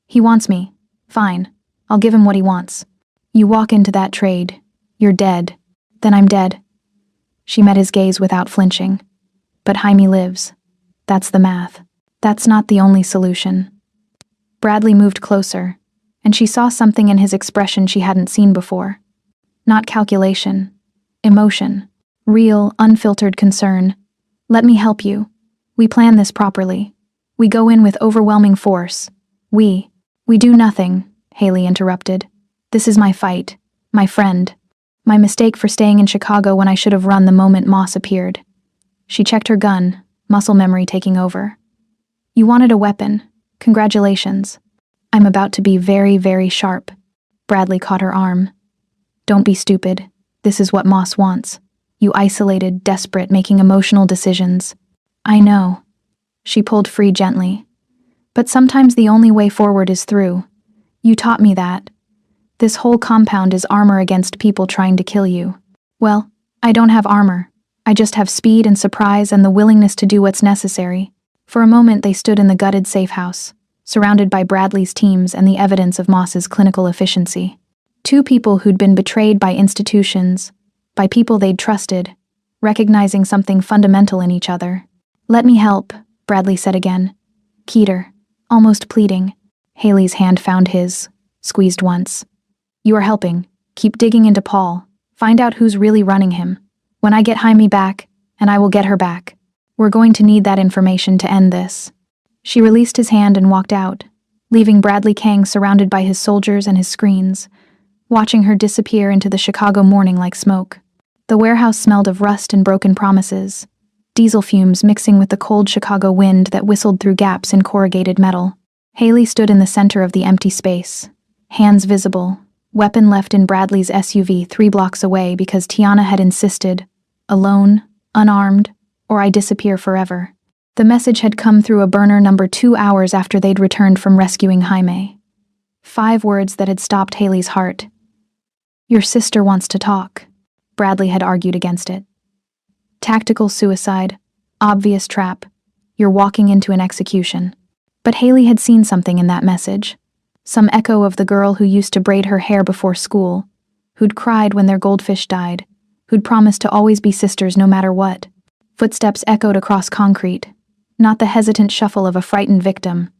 [SPEAKER 1] He wants me. Fine. I'll give him what he wants. You walk into that trade. You're dead. Then I'm dead. She met his gaze without flinching. But Jaime lives. That's the math. That's not the only solution. Bradley moved closer, and she saw something in his expression she hadn't seen before. Not calculation. Emotion. Real, unfiltered concern. Let me help you. We plan this properly. We go in with overwhelming force. We do nothing, Haley interrupted. This is my fight. My friend. My mistake for staying in Chicago when I should have run the moment Moss appeared. She checked her gun, muscle memory taking over. You wanted a weapon. Congratulations. I'm about to be very, very sharp. Bradley caught her arm. Don't be stupid. This is what Moss wants. You isolated, desperate, making emotional decisions. I know. She pulled free gently. But sometimes the only way forward is through. You taught me that. This whole compound is armor against people trying to kill you. Well, I don't have armor. I just have speed and surprise and the willingness to do what's necessary. For a moment they stood in the gutted safe house, surrounded by Bradley's teams and the evidence of Moss's clinical efficiency. 2 people who'd been betrayed by institutions, by people they'd trusted, recognizing something fundamental in each other. Let me help, Bradley said again. Keeter, almost pleading. Haley's hand found his, squeezed once. You are helping. Keep digging into Paul. Find out who's really running him. When I get Jaime back, and I will get her back. We're going to need that information to end this. She released his hand and walked out, leaving Bradley Kang surrounded by his soldiers and his screens, watching her disappear into the Chicago morning like smoke. The warehouse smelled of rust and broken promises, diesel fumes mixing with the cold Chicago wind that whistled through gaps in corrugated metal. Haley stood in the center of the empty space, hands visible, weapon left in Bradley's SUV 3 blocks away because Tiana had insisted, alone, unarmed, or I disappear forever. The message had come through a burner number 2 hours after they'd returned from rescuing Jaime. 5 words that had stopped Haley's heart. Your sister wants to talk. Bradley had argued against it. Tactical suicide, obvious trap. You're walking into an execution. But Haley had seen something in that message. Some echo of the girl who used to braid her hair before school, who'd cried when their goldfish died, who'd promised to always be sisters no matter what. Footsteps echoed across concrete, not the hesitant shuffle of a frightened victim.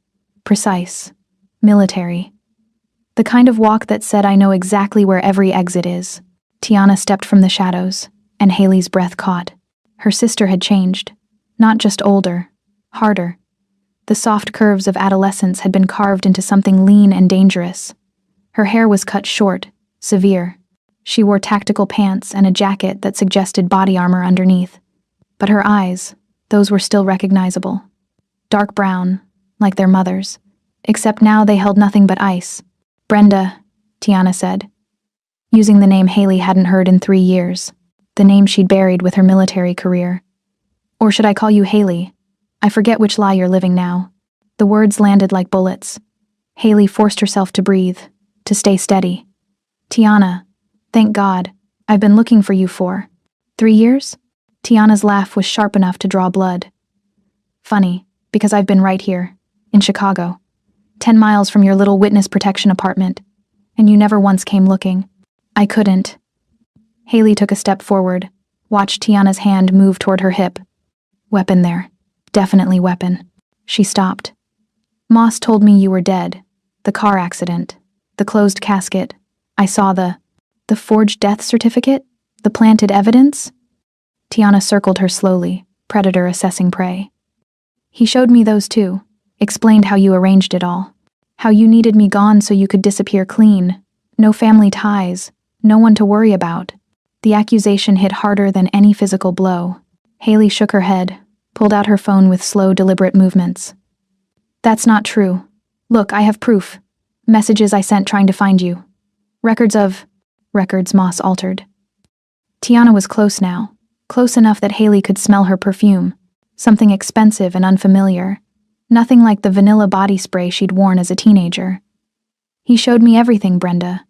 [SPEAKER 1] Precise. Military. The kind of walk that said, I know exactly where every exit is. Tiana stepped from the shadows, and Haley's breath caught. Her sister had changed. Not just older, harder. The soft curves of adolescence had been carved into something lean and dangerous. Her hair was cut short, severe. She wore tactical pants and a jacket that suggested body armor underneath. But her eyes, those were still recognizable. Dark brown, like their mother's, except now they held nothing but ice. Brenda, Tiana said, using the name Haley hadn't heard in 3 years, the name she'd buried with her military career. Or should I call you Haley? I forget which lie you're living now. The words landed like bullets. Haley forced herself to breathe, to stay steady. Tiana, thank God, I've been looking for you for 3 years? Tiana's laugh was sharp enough to draw blood. Funny, because I've been right here, in Chicago, 10 miles from your little witness protection apartment, and you never once came looking. I couldn't. Haley took a step forward, watched Tiana's hand move toward her hip. Weapon there. Definitely weapon. She stopped. Moss told me you were dead. The car accident. The closed casket. I saw the forged death certificate? The planted evidence? Tiana circled her slowly, predator assessing prey. He showed me those too. Explained how you arranged it all. How you needed me gone so you could disappear clean. No family ties. No one to worry about. The accusation hit harder than any physical blow. Haley shook her head, pulled out her phone with slow, deliberate movements. That's not true. Look, I have proof. Messages I sent trying to find you. Records Moss altered. Tiana was close now, close enough that Haley could smell her perfume, something expensive and unfamiliar, nothing like the vanilla body spray she'd worn as a teenager. He showed me everything, Brenda.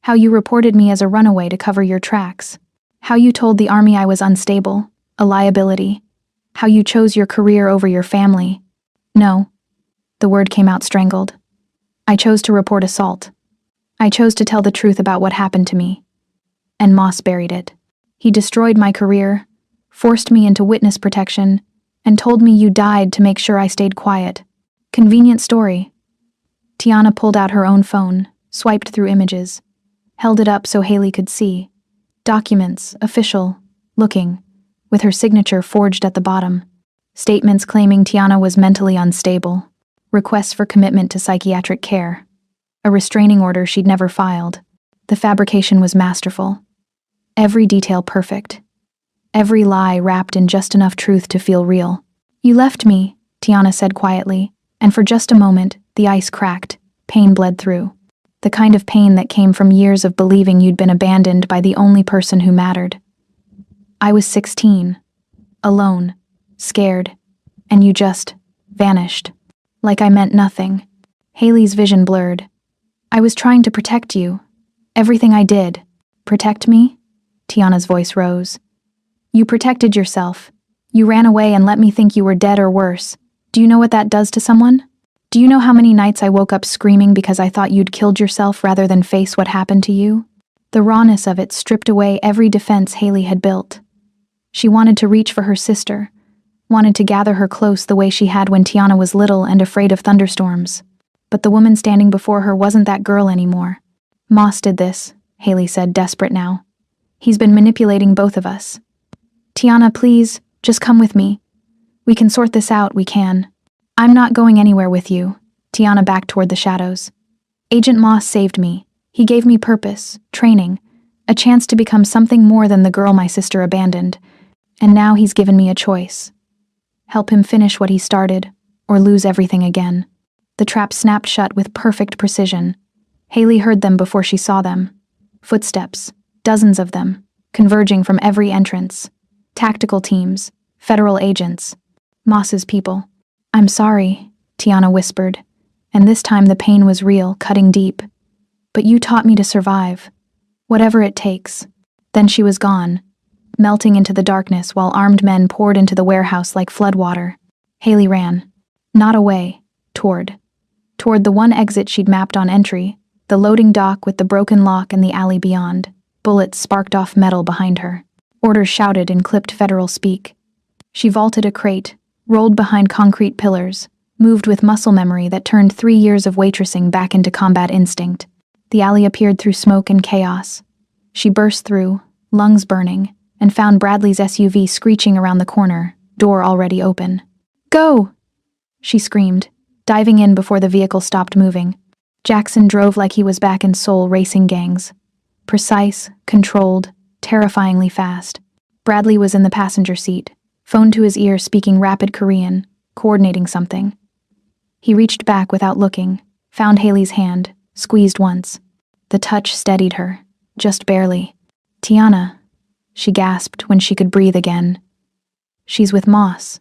[SPEAKER 1] How you reported me as a runaway to cover your tracks. How you told the army I was unstable, a liability. How you chose your career over your family. No. The word came out strangled. I chose to report assault. I chose to tell the truth about what happened to me. And Moss buried it. He destroyed my career, forced me into witness protection, and told me you died to make sure I stayed quiet. Convenient story. Tiana pulled out her own phone, swiped through images, held it up so Haley could see. Documents, official, looking, with her signature forged at the bottom. Statements claiming Tiana was mentally unstable. Requests for commitment to psychiatric care. A restraining order she'd never filed. The fabrication was masterful. Every detail perfect. Every lie wrapped in just enough truth to feel real. You left me, Tiana said quietly, and for just a moment, the ice cracked, pain bled through. The kind of pain that came from years of believing you'd been abandoned by the only person who mattered. I was 16, alone, scared, and you just vanished. Like I meant nothing. Haley's vision blurred. I was trying to protect you. Everything I did. Protect me? Tiana's voice rose. You protected yourself. You ran away and let me think you were dead or worse. Do you know what that does to someone? Do you know how many nights I woke up screaming because I thought you'd killed yourself rather than face what happened to you? The rawness of it stripped away every defense Haley had built. She wanted to reach for her sister, wanted to gather her close the way she had when Tiana was little and afraid of thunderstorms. But the woman standing before her wasn't that girl anymore. Moss did this, Haley said, desperate now. He's been manipulating both of us. Tiana, please, just come with me. We can sort this out, we can. I'm not going anywhere with you. Tiana backed toward the shadows. Agent Moss saved me. He gave me purpose, training, a chance to become something more than the girl my sister abandoned. And now he's given me a choice. Help him finish what he started, or lose everything again. The trap snapped shut with perfect precision. Haley heard them before she saw them. Footsteps, dozens of them, converging from every entrance. Tactical teams, federal agents, Moss's people. I'm sorry, Tiana whispered, and this time the pain was real, cutting deep. But you taught me to survive. Whatever it takes. Then she was gone, melting into the darkness while armed men poured into the warehouse like floodwater. Haley ran. Not away, toward the one exit she'd mapped on entry, the loading dock with the broken lock and the alley beyond. Bullets sparked off metal behind her. Orders shouted in clipped federal speak. She vaulted a crate, rolled behind concrete pillars, moved with muscle memory that turned 3 years of waitressing back into combat instinct. The alley appeared through smoke and chaos. She burst through, lungs burning, and found Bradley's SUV screeching around the corner, door already open. Go! She screamed, diving in before the vehicle stopped moving. Jackson drove like he was back in Seoul racing gangs. Precise, controlled, terrifyingly fast. Bradley was in the passenger seat, phone to his ear speaking rapid Korean, coordinating something. He reached back without looking, found Haley's hand, squeezed once. The touch steadied her, just barely. Tiana, she gasped when she could breathe again. She's with Moss.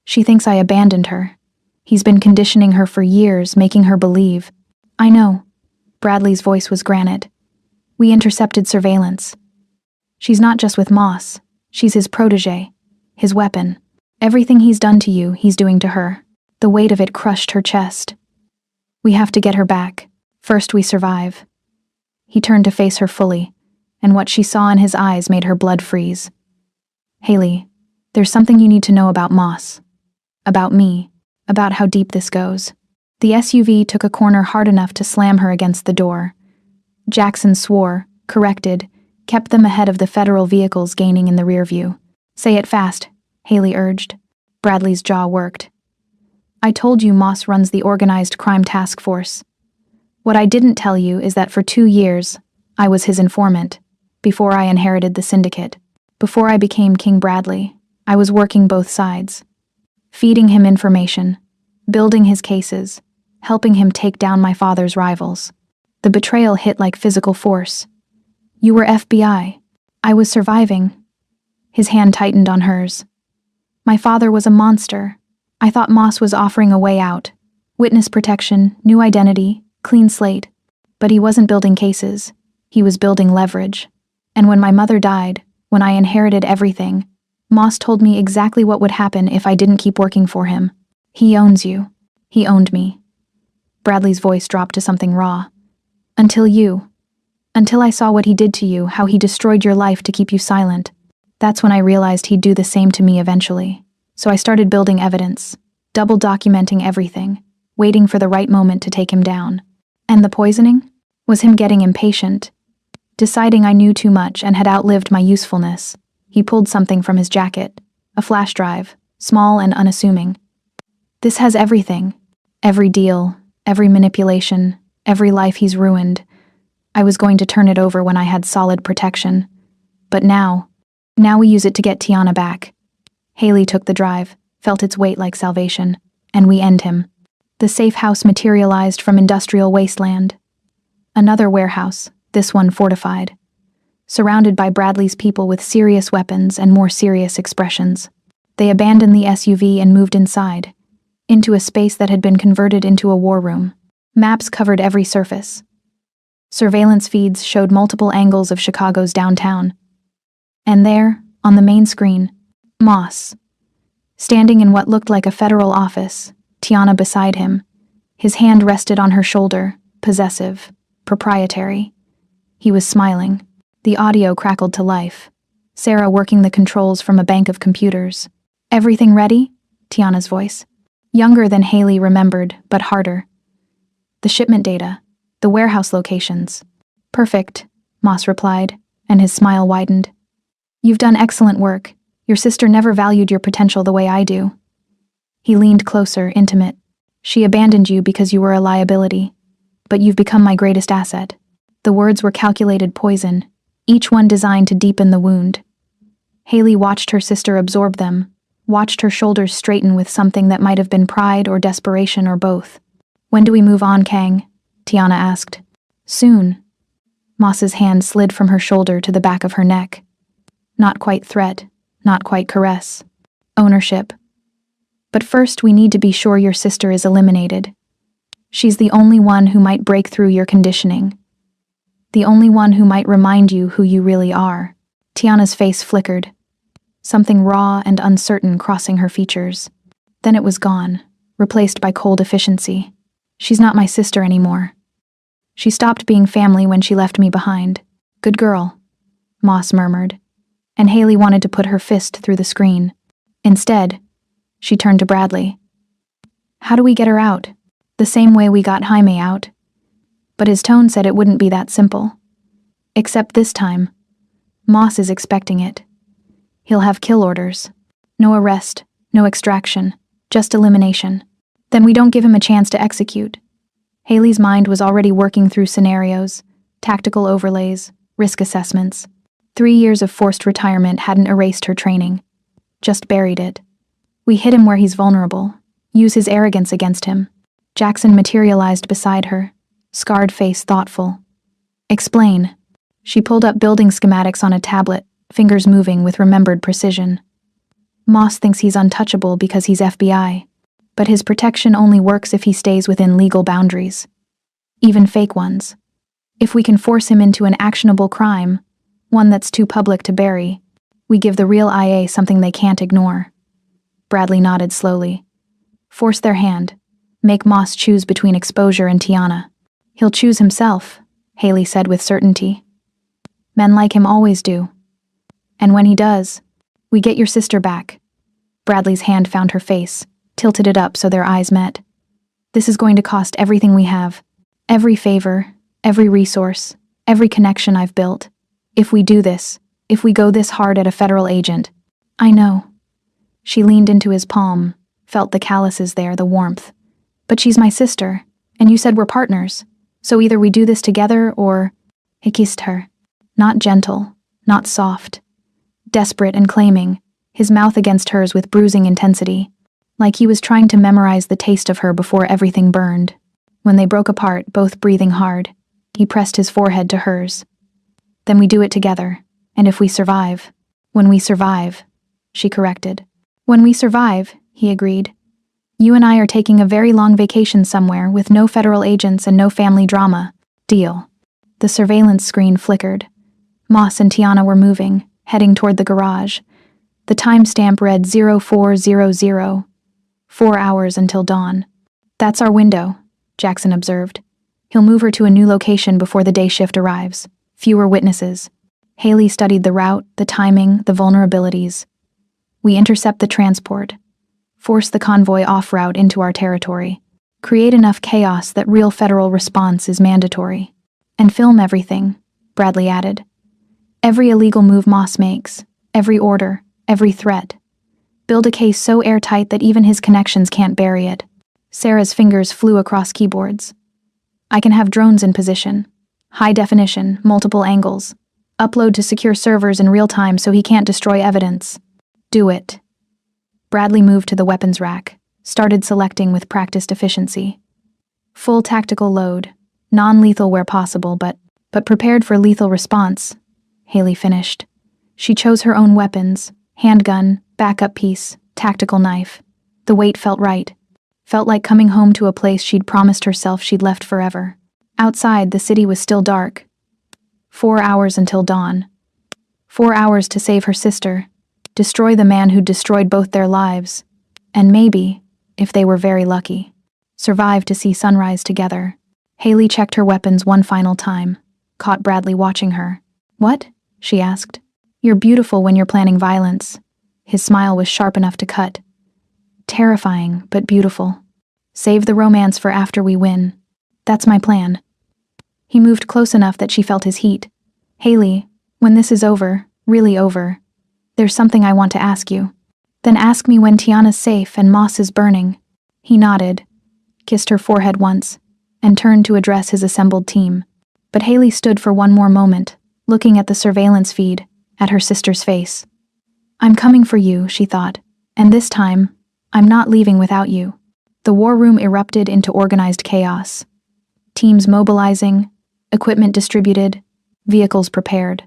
[SPEAKER 1] She thinks I abandoned her. He's been conditioning her for years, making her believe. I know. Bradley's voice was granite. We intercepted surveillance. She's not just with Moss. She's his protege. His weapon. Everything he's done to you, he's doing to her. The weight of it crushed her chest. We have to get her back. First we survive. He turned to face her fully, and what she saw in his eyes made her blood freeze. Haley, there's something you need to know about Moss. About me. About how deep this goes. The SUV took a corner hard enough to slam her against the door. Jackson swore, corrected, kept them ahead of the federal vehicles gaining in the rear view. Say it fast, Haley urged. Bradley's jaw worked. I told you Moss runs the organized crime task force. What I didn't tell you is that for 2 years, I was his informant, before I inherited the syndicate. Before I became King Bradley, I was working both sides. Feeding him information, building his cases, helping him take down my father's rivals. The betrayal hit like physical force. You were FBI. I was surviving. His hand tightened on hers. My father was a monster. I thought Moss was offering a way out. Witness protection, new identity, clean slate. But he wasn't building cases. He was building leverage. And when my mother died, when I inherited everything, Moss told me exactly what would happen if I didn't keep working for him. He owns you. He owned me. Bradley's voice dropped to something raw. Until I saw what he did to you, how he destroyed your life to keep you silent. That's when I realized he'd do the same to me eventually. So I started building evidence, double documenting everything, waiting for the right moment to take him down. And the poisoning? Was him getting impatient, deciding I knew too much and had outlived my usefulness. He pulled something from his jacket, a flash drive, small and unassuming. This has everything. Every deal, every manipulation, every life he's ruined. I was going to turn it over when I had solid protection. But now we use it to get Tiana back. Haley took the drive, felt its weight like salvation, and we end him. The safe house materialized from industrial wasteland. Another warehouse, this one fortified. Surrounded by Bradley's people with serious weapons and more serious expressions. They abandoned the SUV and moved inside, into a space that had been converted into a war room. Maps covered every surface. Surveillance feeds showed multiple angles of Chicago's downtown. And there, on the main screen, Moss. Standing in what looked like a federal office, Tiana beside him. His hand rested on her shoulder, possessive, proprietary. He was smiling. The audio crackled to life. Sarah working the controls from a bank of computers. Everything ready? Tiana's voice. Younger than Haley remembered, but harder. The shipment data. The warehouse locations. Perfect, Moss replied, and his smile widened. You've done excellent work. Your sister never valued your potential the way I do. He leaned closer, intimate. She abandoned you because you were a liability. But you've become my greatest asset. The words were calculated poison, each one designed to deepen the wound. Haley watched her sister absorb them, watched her shoulders straighten with something that might have been pride or desperation or both. When do we move on, Kang? Tiana asked. Soon. Moss's hand slid from her shoulder to the back of her neck. Not quite threat, not quite caress. Ownership. But first we need to be sure your sister is eliminated. She's the only one who might break through your conditioning. The only one who might remind you who you really are. Tiana's face flickered. Something raw and uncertain crossing her features. Then it was gone, replaced by cold efficiency. She's not my sister anymore. She stopped being family when she left me behind. Good girl, Moss murmured, and Haley wanted to put her fist through the screen. Instead, she turned to Bradley. How do we get her out? The same way we got Jaime out. But his tone said it wouldn't be that simple. Except this time, Moss is expecting it. He'll have kill orders. No arrest, no extraction, just elimination. Then we don't give him a chance to execute. Haley's mind was already working through scenarios, tactical overlays, risk assessments. 3 years of forced retirement hadn't erased her training, just buried it. We hit him where he's vulnerable, use his arrogance against him. Jackson materialized beside her, scarred face thoughtful. Explain. She pulled up building schematics on a tablet, fingers moving with remembered precision. Moss thinks he's untouchable because he's FBI, but his protection only works if he stays within legal boundaries. Even fake ones. If we can force him into an actionable crime, one that's too public to bury, we give the real IA something they can't ignore. Bradley nodded slowly. Force their hand. Make Moss choose between exposure and Tiana. He'll choose himself, Haley said with certainty. Men like him always do. And when he does, we get your sister back. Bradley's hand found her face, tilted it up so their eyes met. This is going to cost everything we have. Every favor, every resource, every connection I've built. If we do this, if we go this hard at a federal agent. I know. She leaned into his palm, felt the calluses there, the warmth. But she's my sister, and you said we're partners. So either we do this together or... He kissed her. Not gentle, not soft. Desperate and claiming, his mouth against hers with bruising intensity. Like he was trying to memorize the taste of her before everything burned. When they broke apart, both breathing hard, he pressed his forehead to hers. Then we do it together, and if we survive... When we survive, she corrected. When we survive, he agreed. You and I are taking a very long vacation somewhere with no federal agents and no family drama. Deal. The surveillance screen flickered. Moss and Tiana were moving, heading toward the garage. The timestamp read 0400. 4 hours until dawn. That's our window, Jackson observed. He'll move her to a new location before the day shift arrives. Fewer witnesses. Haley studied the route, the timing, the vulnerabilities. We intercept the transport. Force the convoy off-route into our territory. Create enough chaos that real federal response is mandatory. And film everything, Bradley added. Every illegal move Moss makes, every order, every threat. Build a case so airtight that even his connections can't bury it. Sarah's fingers flew across keyboards. I can have drones in position. High definition, multiple angles. Upload to secure servers in real time so he can't destroy evidence. Do it. Bradley moved to the weapons rack, started selecting with practiced efficiency. Full tactical load, non-lethal where possible, but prepared for lethal response, Haley finished. She chose her own weapons, handgun, backup piece, tactical knife. The weight felt right. Felt like coming home to a place she'd promised herself she'd left forever. Outside, the city was still dark. 4 hours until dawn. 4 hours to save her sister. Destroy the man who'd destroyed both their lives. And maybe, if they were very lucky, survive to see sunrise together. Haley checked her weapons one final time, caught Bradley watching her. What? She asked. You're beautiful when you're planning violence. His smile was sharp enough to cut. Terrifying, but beautiful. Save the romance for after we win. That's my plan. He moved close enough that she felt his heat. Haley, when this is over, really over, there's something I want to ask you. Then ask me when Tiana's safe and Moss is burning. He nodded, kissed her forehead once, and turned to address his assembled team. But Haley stood for one more moment, looking at the surveillance feed, at her sister's face. I'm coming for you, she thought, and this time, I'm not leaving without you. The war room erupted into organized chaos. Teams mobilizing, equipment distributed, vehicles prepared.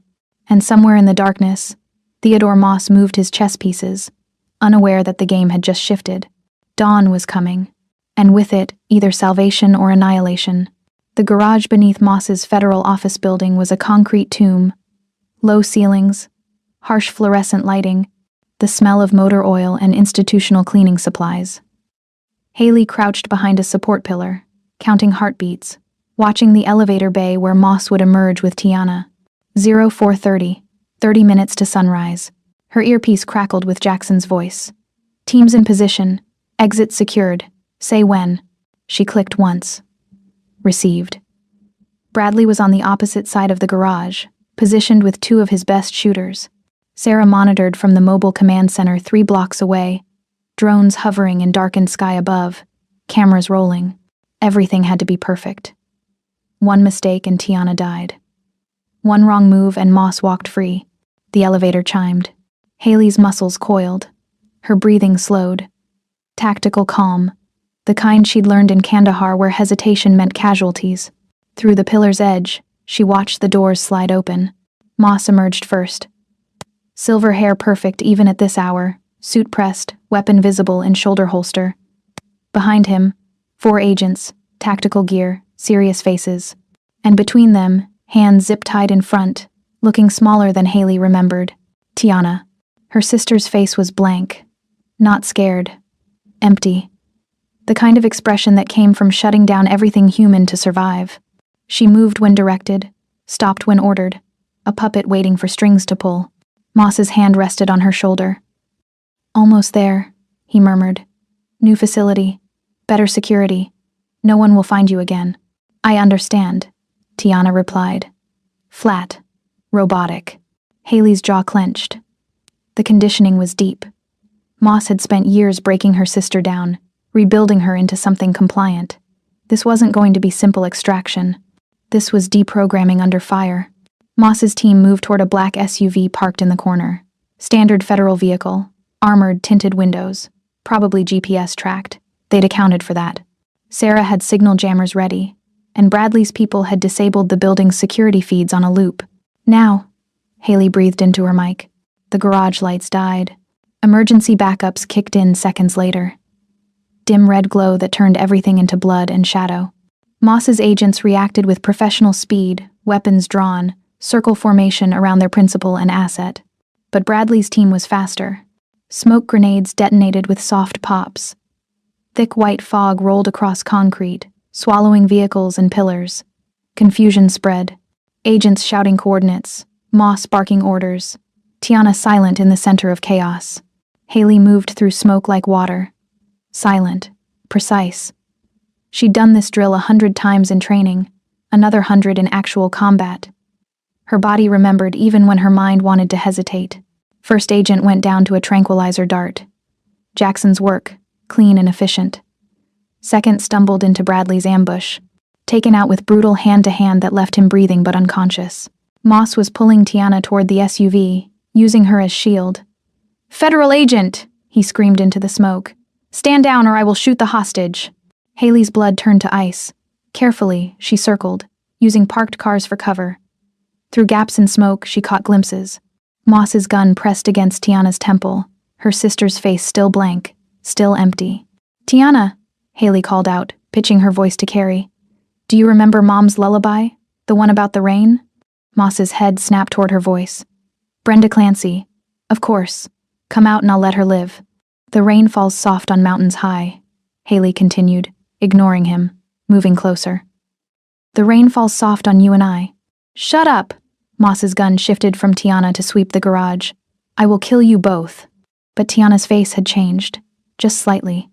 [SPEAKER 1] And somewhere in the darkness, Theodore Moss moved his chess pieces, unaware that the game had just shifted. Dawn was coming, and with it, either salvation or annihilation. The garage beneath Moss's federal office building was a concrete tomb. Low ceilings, harsh fluorescent lighting, the smell of motor oil and institutional cleaning supplies. Haley crouched behind a support pillar, counting heartbeats, watching the elevator bay where Moss would emerge with Tiana. 0430, 30 minutes to sunrise. Her earpiece crackled with Jackson's voice. Teams in position, exit secured, say when. She clicked once. Received. Bradley was on the opposite side of the garage, positioned with 2 of his best shooters. Sarah monitored from the mobile command center 3 blocks away, drones hovering in darkened sky above, cameras rolling. Everything had to be perfect. One mistake and Tiana died. One wrong move and Moss walked free. The elevator chimed. Haley's muscles coiled. Her breathing slowed. Tactical calm, the kind she'd learned in Kandahar where hesitation meant casualties. Through the pillar's edge, she watched the doors slide open. Moss emerged first. Silver hair perfect even at this hour, suit pressed, weapon visible in shoulder holster. Behind him, 4 agents, tactical gear, serious faces. And between them, hands zip-tied in front, looking smaller than Haley remembered, Tiana. Her sister's face was blank. Not scared. Empty. The kind of expression that came from shutting down everything human to survive. She moved when directed, stopped when ordered, a puppet waiting for strings to pull. Moss's hand rested on her shoulder. "Almost there," he murmured. "New facility. Better security. No one will find you again." "I understand," Tiana replied. Flat. Robotic. Haley's jaw clenched. The conditioning was deep. Moss had spent years breaking her sister down, rebuilding her into something compliant. This wasn't going to be simple extraction. This was deprogramming under fire. Moss's team moved toward a black SUV parked in the corner. Standard federal vehicle, armored, tinted windows, probably GPS tracked. They'd accounted for that. Sarah had signal jammers ready, and Bradley's people had disabled the building's security feeds on a loop. "Now," Haley breathed into her mic. The garage lights died. Emergency backups kicked in seconds later. Dim red glow that turned everything into blood and shadow. Moss's agents reacted with professional speed, weapons drawn, circle formation around their principal and asset. But Bradley's team was faster. Smoke grenades detonated with soft pops. Thick white fog rolled across concrete, swallowing vehicles and pillars. Confusion spread. Agents shouting coordinates, Moss barking orders. Tiana silent in the center of chaos. Haley moved through smoke like water. Silent. Precise. She'd done this drill 100 times in training, another 100 in actual combat. Her body remembered even when her mind wanted to hesitate. First agent went down to a tranquilizer dart. Jackson's work, clean and efficient. Second stumbled into Bradley's ambush, taken out with brutal hand-to-hand that left him breathing but unconscious. Moss was pulling Tiana toward the SUV, using her as shield. "Federal agent!" he screamed into the smoke. "Stand down or I will shoot the hostage." Haley's blood turned to ice. Carefully, she circled, using parked cars for cover. Through gaps in smoke, she caught glimpses. Moss's gun pressed against Tiana's temple, her sister's face still blank, still empty. "Tiana," Haley called out, pitching her voice to Carrie. "Do you remember Mom's lullaby? The one about the rain?" Moss's head snapped toward her voice. "Brenda Clancy. Of course. Come out and I'll let her live. The rain falls soft on mountains high," Haley continued, ignoring him, moving closer. "The rain falls soft on you and I." "Shut up!" Moss's gun shifted from Tiana to sweep the garage. "I will kill you both." But Tiana's face had changed, just slightly.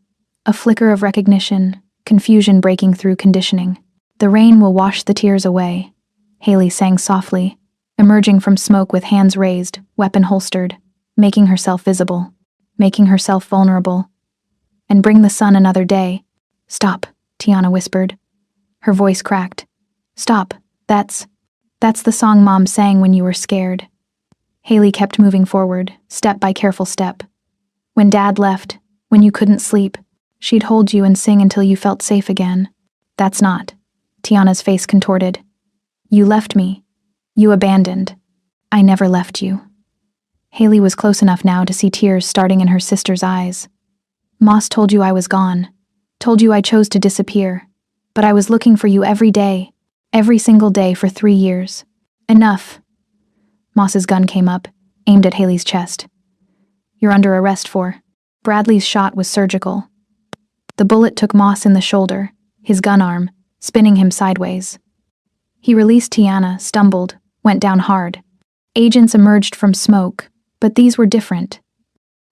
[SPEAKER 1] A flicker of recognition, confusion breaking through conditioning. "The rain will wash the tears away," Haley sang softly, emerging from smoke with hands raised, weapon holstered, making herself visible, making herself vulnerable. "And bring the sun another day." "Stop," Tiana whispered. Her voice cracked. "Stop, that's the song Mom sang when you were scared." Haley kept moving forward, step by careful step. "When Dad left, when you couldn't sleep, she'd hold you and sing until you felt safe again." "That's not." Tiana's face contorted. "You left me. You abandoned. I never left you." Haley was close enough now to see tears starting in her sister's eyes. "Moss told you I was gone. Told you I chose to disappear. But I was looking for you every day. Every single day for 3 years. Enough." Moss's gun came up, aimed at Haley's chest. "You're under arrest for." Bradley's shot was surgical. The bullet took Moss in the shoulder, his gun arm, spinning him sideways. He released Tiana, stumbled, went down hard. Agents emerged from smoke, but these were different.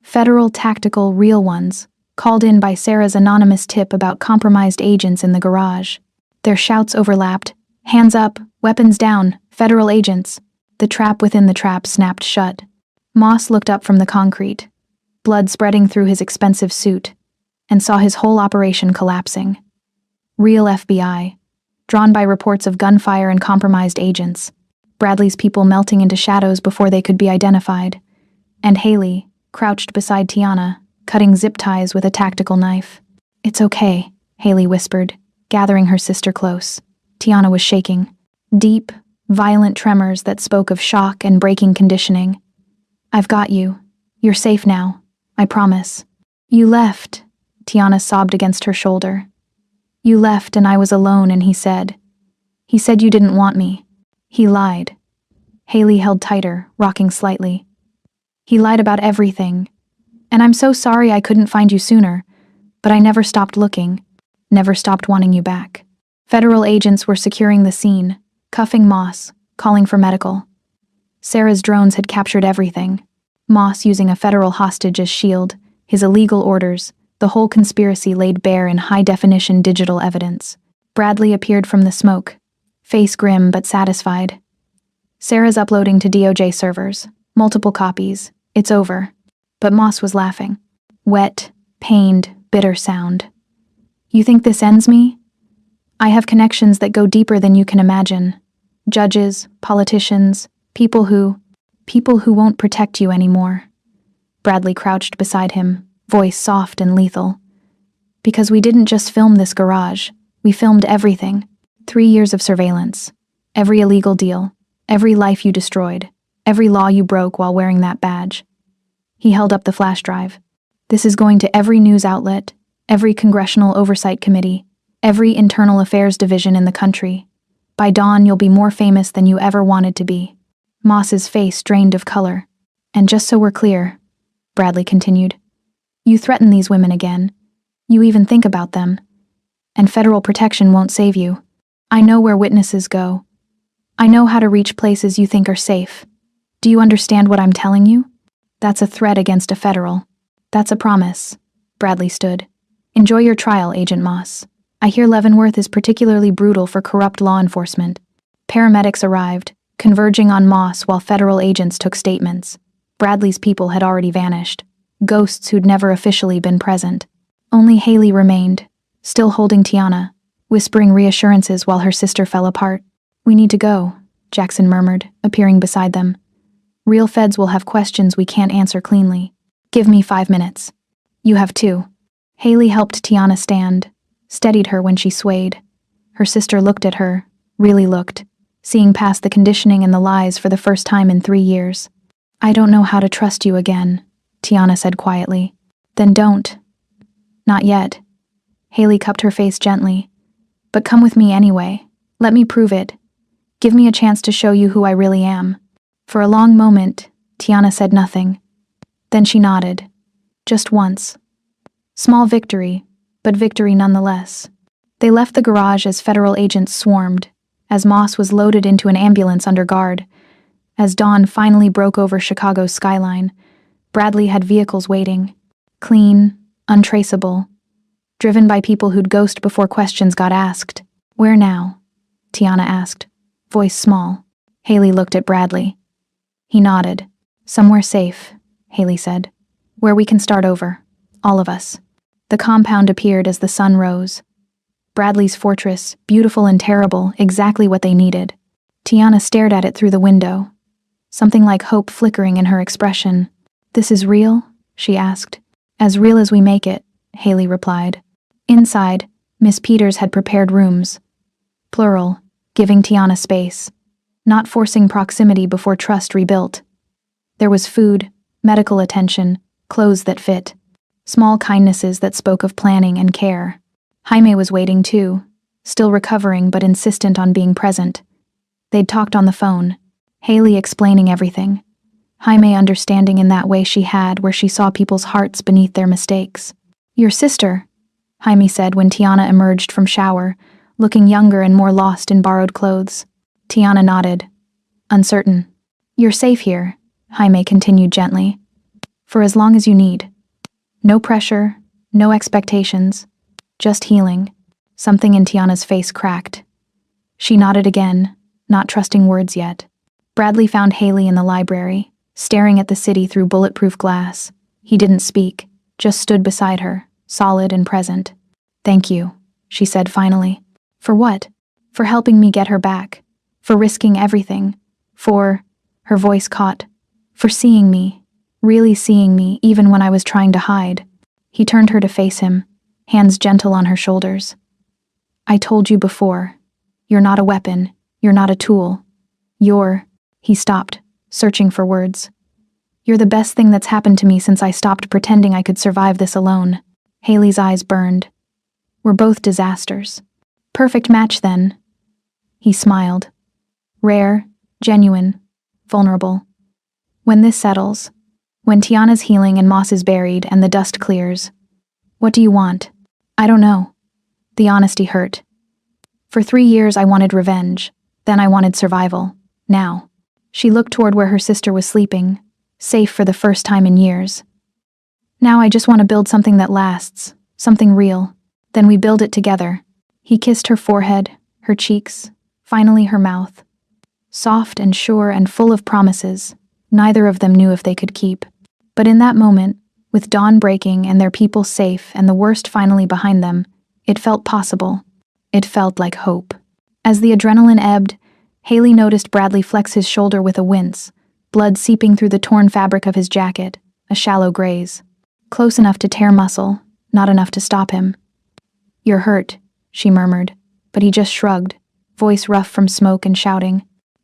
[SPEAKER 1] Federal tactical, real ones, called in by Sarah's anonymous tip about compromised agents in the garage. Their shouts overlapped. "Hands up, weapons down, federal agents." The trap within the trap snapped shut. Moss looked up from the concrete, blood spreading through his expensive suit, and saw his whole operation collapsing. Real FBI, drawn by reports of gunfire and compromised agents. Bradley's people melting into shadows before they could be identified. And Haley, crouched beside Tiana, cutting zip ties with a tactical knife. "It's okay," Haley whispered, gathering her sister close. Tiana was shaking. Deep, violent tremors that spoke of shock and breaking conditioning. "I've got you. You're safe now. I promise." "You left," Tiana sobbed against her shoulder. "You left and I was alone," and he said. He said you didn't want me. He lied. Haley held tighter, rocking slightly. He lied about everything. And I'm so sorry I couldn't find you sooner, but I never stopped looking, never stopped wanting you back. Federal agents were securing the scene, cuffing Moss, calling for medical. Sarah's drones had captured everything. Moss using a federal hostage as shield, his illegal orders, the whole conspiracy laid bare in high-definition digital evidence. Bradley appeared from the smoke, face grim but satisfied. Sarah's uploading to DOJ servers, multiple copies, it's over. But Moss was laughing. Wet, pained, bitter sound. You think this ends me? I have connections that go deeper than you can imagine. Judges, politicians, people who won't protect you anymore. Bradley crouched beside him, voice soft and lethal. Because we didn't just film this garage, we filmed everything. 3 years of surveillance. Every illegal deal. Every life you destroyed. Every law you broke while wearing that badge. He held up the flash drive. This is going to every news outlet, every congressional oversight committee, every internal affairs division in the country. By dawn, you'll be more famous than you ever wanted to be. Moss's face drained of color. And just so we're clear, Bradley continued, you threaten these women again. You even think about them. And federal protection won't save you. I know where witnesses go. I know how to reach places you think are safe. Do you understand what I'm telling you? That's a threat against a federal. That's a promise. Bradley stood. Enjoy your trial, Agent Moss. I hear Leavenworth is particularly brutal for corrupt law enforcement. Paramedics arrived, converging on Moss while federal agents took statements. Bradley's people had already vanished. Ghosts who'd never officially been present. Only Haley remained, still holding Tiana, whispering reassurances while her sister fell apart. We need to go, Jackson murmured, appearing beside them. Real feds will have questions we can't answer cleanly. Give me 5 minutes. You have 2. Haley helped Tiana stand, steadied her when she swayed. Her sister looked at her, really looked, seeing past the conditioning and the lies for the first time in 3 years. I don't know how to trust you again, Tiana said quietly. Then don't. Not yet. Haley cupped her face gently. But come with me anyway. Let me prove it. Give me a chance to show you who I really am. For a long moment, Tiana said nothing. Then she nodded. Just once. Small victory, but victory nonetheless. They left the garage as federal agents swarmed, as Moss was loaded into an ambulance under guard. As dawn finally broke over Chicago's skyline, Bradley had vehicles waiting. Clean, untraceable. Driven by people who'd ghost before questions got asked. Where now? Tiana asked, voice small. Haley looked at Bradley. He nodded. Somewhere safe, Haley said. Where we can start over. All of us. The compound appeared as the sun rose. Bradley's fortress, beautiful and terrible, exactly what they needed. Tiana stared at it through the window. Something like hope flickering in her expression. This is real? She asked. As real as we make it, Haley replied. Inside, Miss Peters had prepared rooms. Plural, giving Tiana space. Not forcing proximity before trust rebuilt. There was food, medical attention, clothes that fit. Small kindnesses that spoke of planning and care. Jaime was waiting too, still recovering but insistent on being present. They'd talked on the phone, Haley explaining everything. Jaime understanding in that way she had where she saw people's hearts beneath their mistakes. Your sister, Jaime said when Tiana emerged from shower, looking younger and more lost in borrowed clothes. Tiana nodded, uncertain. You're safe here, Jaime continued gently. For as long as you need. No pressure, no expectations, just healing. Something in Tiana's face cracked. She nodded again, not trusting words yet. Bradley found Haley in the library, staring at the city through bulletproof glass. He didn't speak, just stood beside her, solid and present. Thank you, she said finally. For what? For helping me get her back. For risking everything. For, her voice caught, for seeing me. Really seeing me, even when I was trying to hide. He turned her to face him, hands gentle on her shoulders. I told you before. You're not a weapon. You're not a tool. He stopped, searching for words. You're the best thing that's happened to me since I stopped pretending I could survive this alone. Haley's eyes burned. We're both disasters. Perfect match then. He smiled. Rare, genuine, vulnerable. When this settles, when Tiana's healing and Moss is buried and the dust clears, what do you want? I don't know. The honesty hurt. For 3 years I wanted revenge, then I wanted survival. Now. She looked toward where her sister was sleeping, safe for the first time in years. Now I just want to build something that lasts, something real. Then we build it together. He kissed her forehead, her cheeks, finally her mouth. Soft and sure and full of promises, neither of them knew if they could keep. But in that moment, with dawn breaking and their people safe and the worst finally behind them, it felt possible. It felt like hope. As the adrenaline ebbed, Haley noticed Bradley flex his shoulder with a wince, blood seeping through the torn fabric of his jacket, a shallow graze. Close enough to tear muscle, not enough to stop him. "You're hurt," she murmured, but he just shrugged, voice rough from smoke and shouting.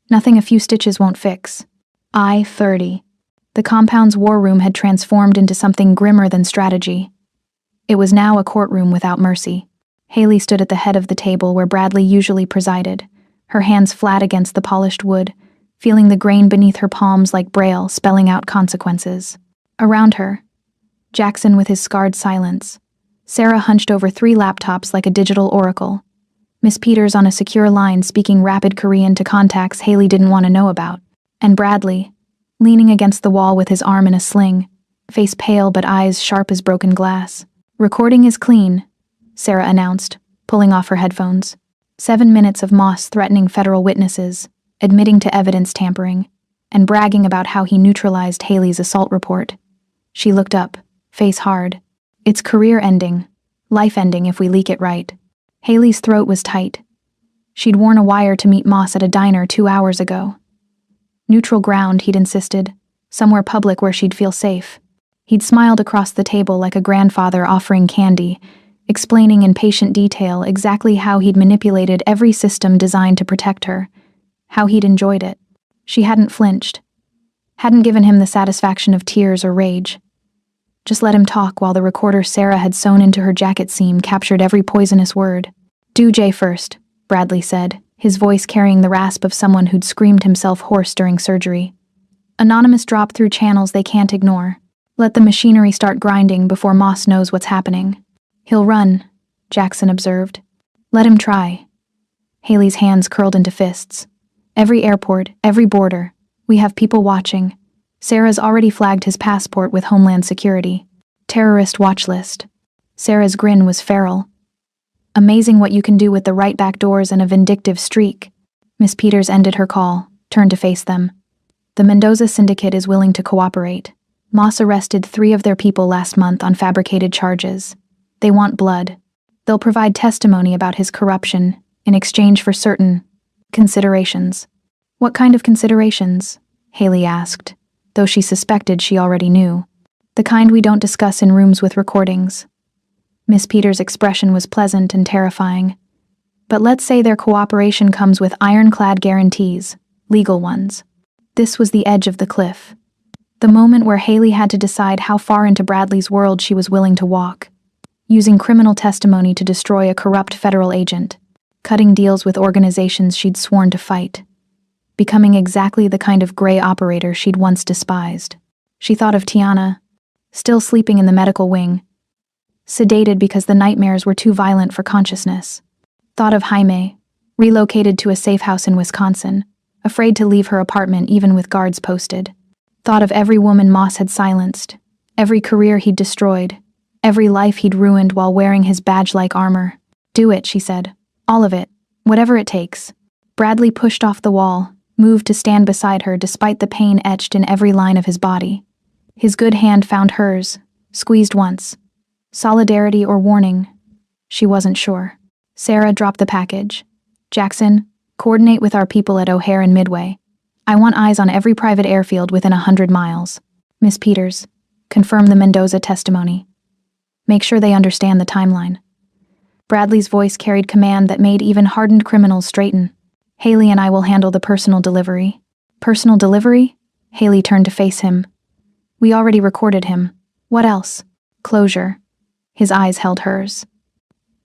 [SPEAKER 1] "Nothing a few stitches won't fix." I-30. The compound's war room had transformed into something grimmer than strategy. It was now a courtroom without mercy. Haley stood at the head of the table where Bradley usually presided, her hands flat against the polished wood, feeling the grain beneath her palms like braille spelling out consequences. Around her, Jackson with his scarred silence, Sarah hunched over 3 laptops like a digital oracle, Miss Peters on a secure line speaking rapid Korean to contacts Haley didn't want to know about, and Bradley, leaning against the wall with his arm in a sling, face pale but eyes sharp as broken glass. "Recording is clean," Sarah announced, pulling off her headphones. 7 minutes of Moss threatening federal witnesses, admitting to evidence tampering, and bragging about how he neutralized Haley's assault report. She looked up, face hard. "It's career-ending, life-ending if we leak it right." Haley's throat was tight. She'd worn a wire to meet Moss at a diner 2 hours ago. Neutral ground, he'd insisted, somewhere public where she'd feel safe. He'd smiled across the table like a grandfather offering candy, explaining in patient detail exactly how he'd manipulated every system designed to protect her, how he'd enjoyed it. She hadn't flinched, hadn't given him the satisfaction of tears or rage. Just let him talk while the recorder Sarah had sewn into her jacket seam captured every poisonous word. "Do Jay first," Bradley said, his voice carrying the rasp of someone who'd screamed himself hoarse during surgery. "Anonymous drop through channels they can't ignore. Let the machinery start grinding before Moss knows what's happening." "He'll run," Jackson observed. "Let him try." Haley's hands curled into fists. "Every airport, every border. We have people watching. Sarah's already flagged his passport with Homeland Security. Terrorist watch list." Sarah's grin was feral. "Amazing what you can do with the right back doors and a vindictive streak." Miss Peters ended her call, turned to face them. "The Mendoza Syndicate is willing to cooperate. Moss arrested 3 of their people last month on fabricated charges. They want blood. They'll provide testimony about his corruption in exchange for certain considerations." "What kind of considerations?" Haley asked, though she suspected she already knew. "The kind we don't discuss in rooms with recordings." Miss Peters' expression was pleasant and terrifying. "But let's say their cooperation comes with ironclad guarantees, legal ones." This was the edge of the cliff. The moment where Haley had to decide how far into Bradley's world she was willing to walk. Using criminal testimony to destroy a corrupt federal agent, cutting deals with organizations she'd sworn to fight, becoming exactly the kind of gray operator she'd once despised. She thought of Tiana, still sleeping in the medical wing, sedated because the nightmares were too violent for consciousness. Thought of Jaime, relocated to a safe house in Wisconsin, afraid to leave her apartment even with guards posted. Thought of every woman Moss had silenced, every career he'd destroyed, every life he'd ruined while wearing his badge-like armor. "Do it," she said. "All of it. Whatever it takes." Bradley pushed off the wall, moved to stand beside her despite the pain etched in every line of his body. His good hand found hers, squeezed once. Solidarity or warning? She wasn't sure. Sarah dropped the package. "Jackson, coordinate with our people at O'Hare and Midway. I want eyes on every private airfield within 100 miles. Miss Peters, confirm the Mendoza testimony. Make sure they understand the timeline." Bradley's voice carried command that made even hardened criminals straighten. "Haley and I will handle the personal delivery." "Personal delivery?" Haley turned to face him. "We already recorded him. What else?" "Closure." His eyes held hers.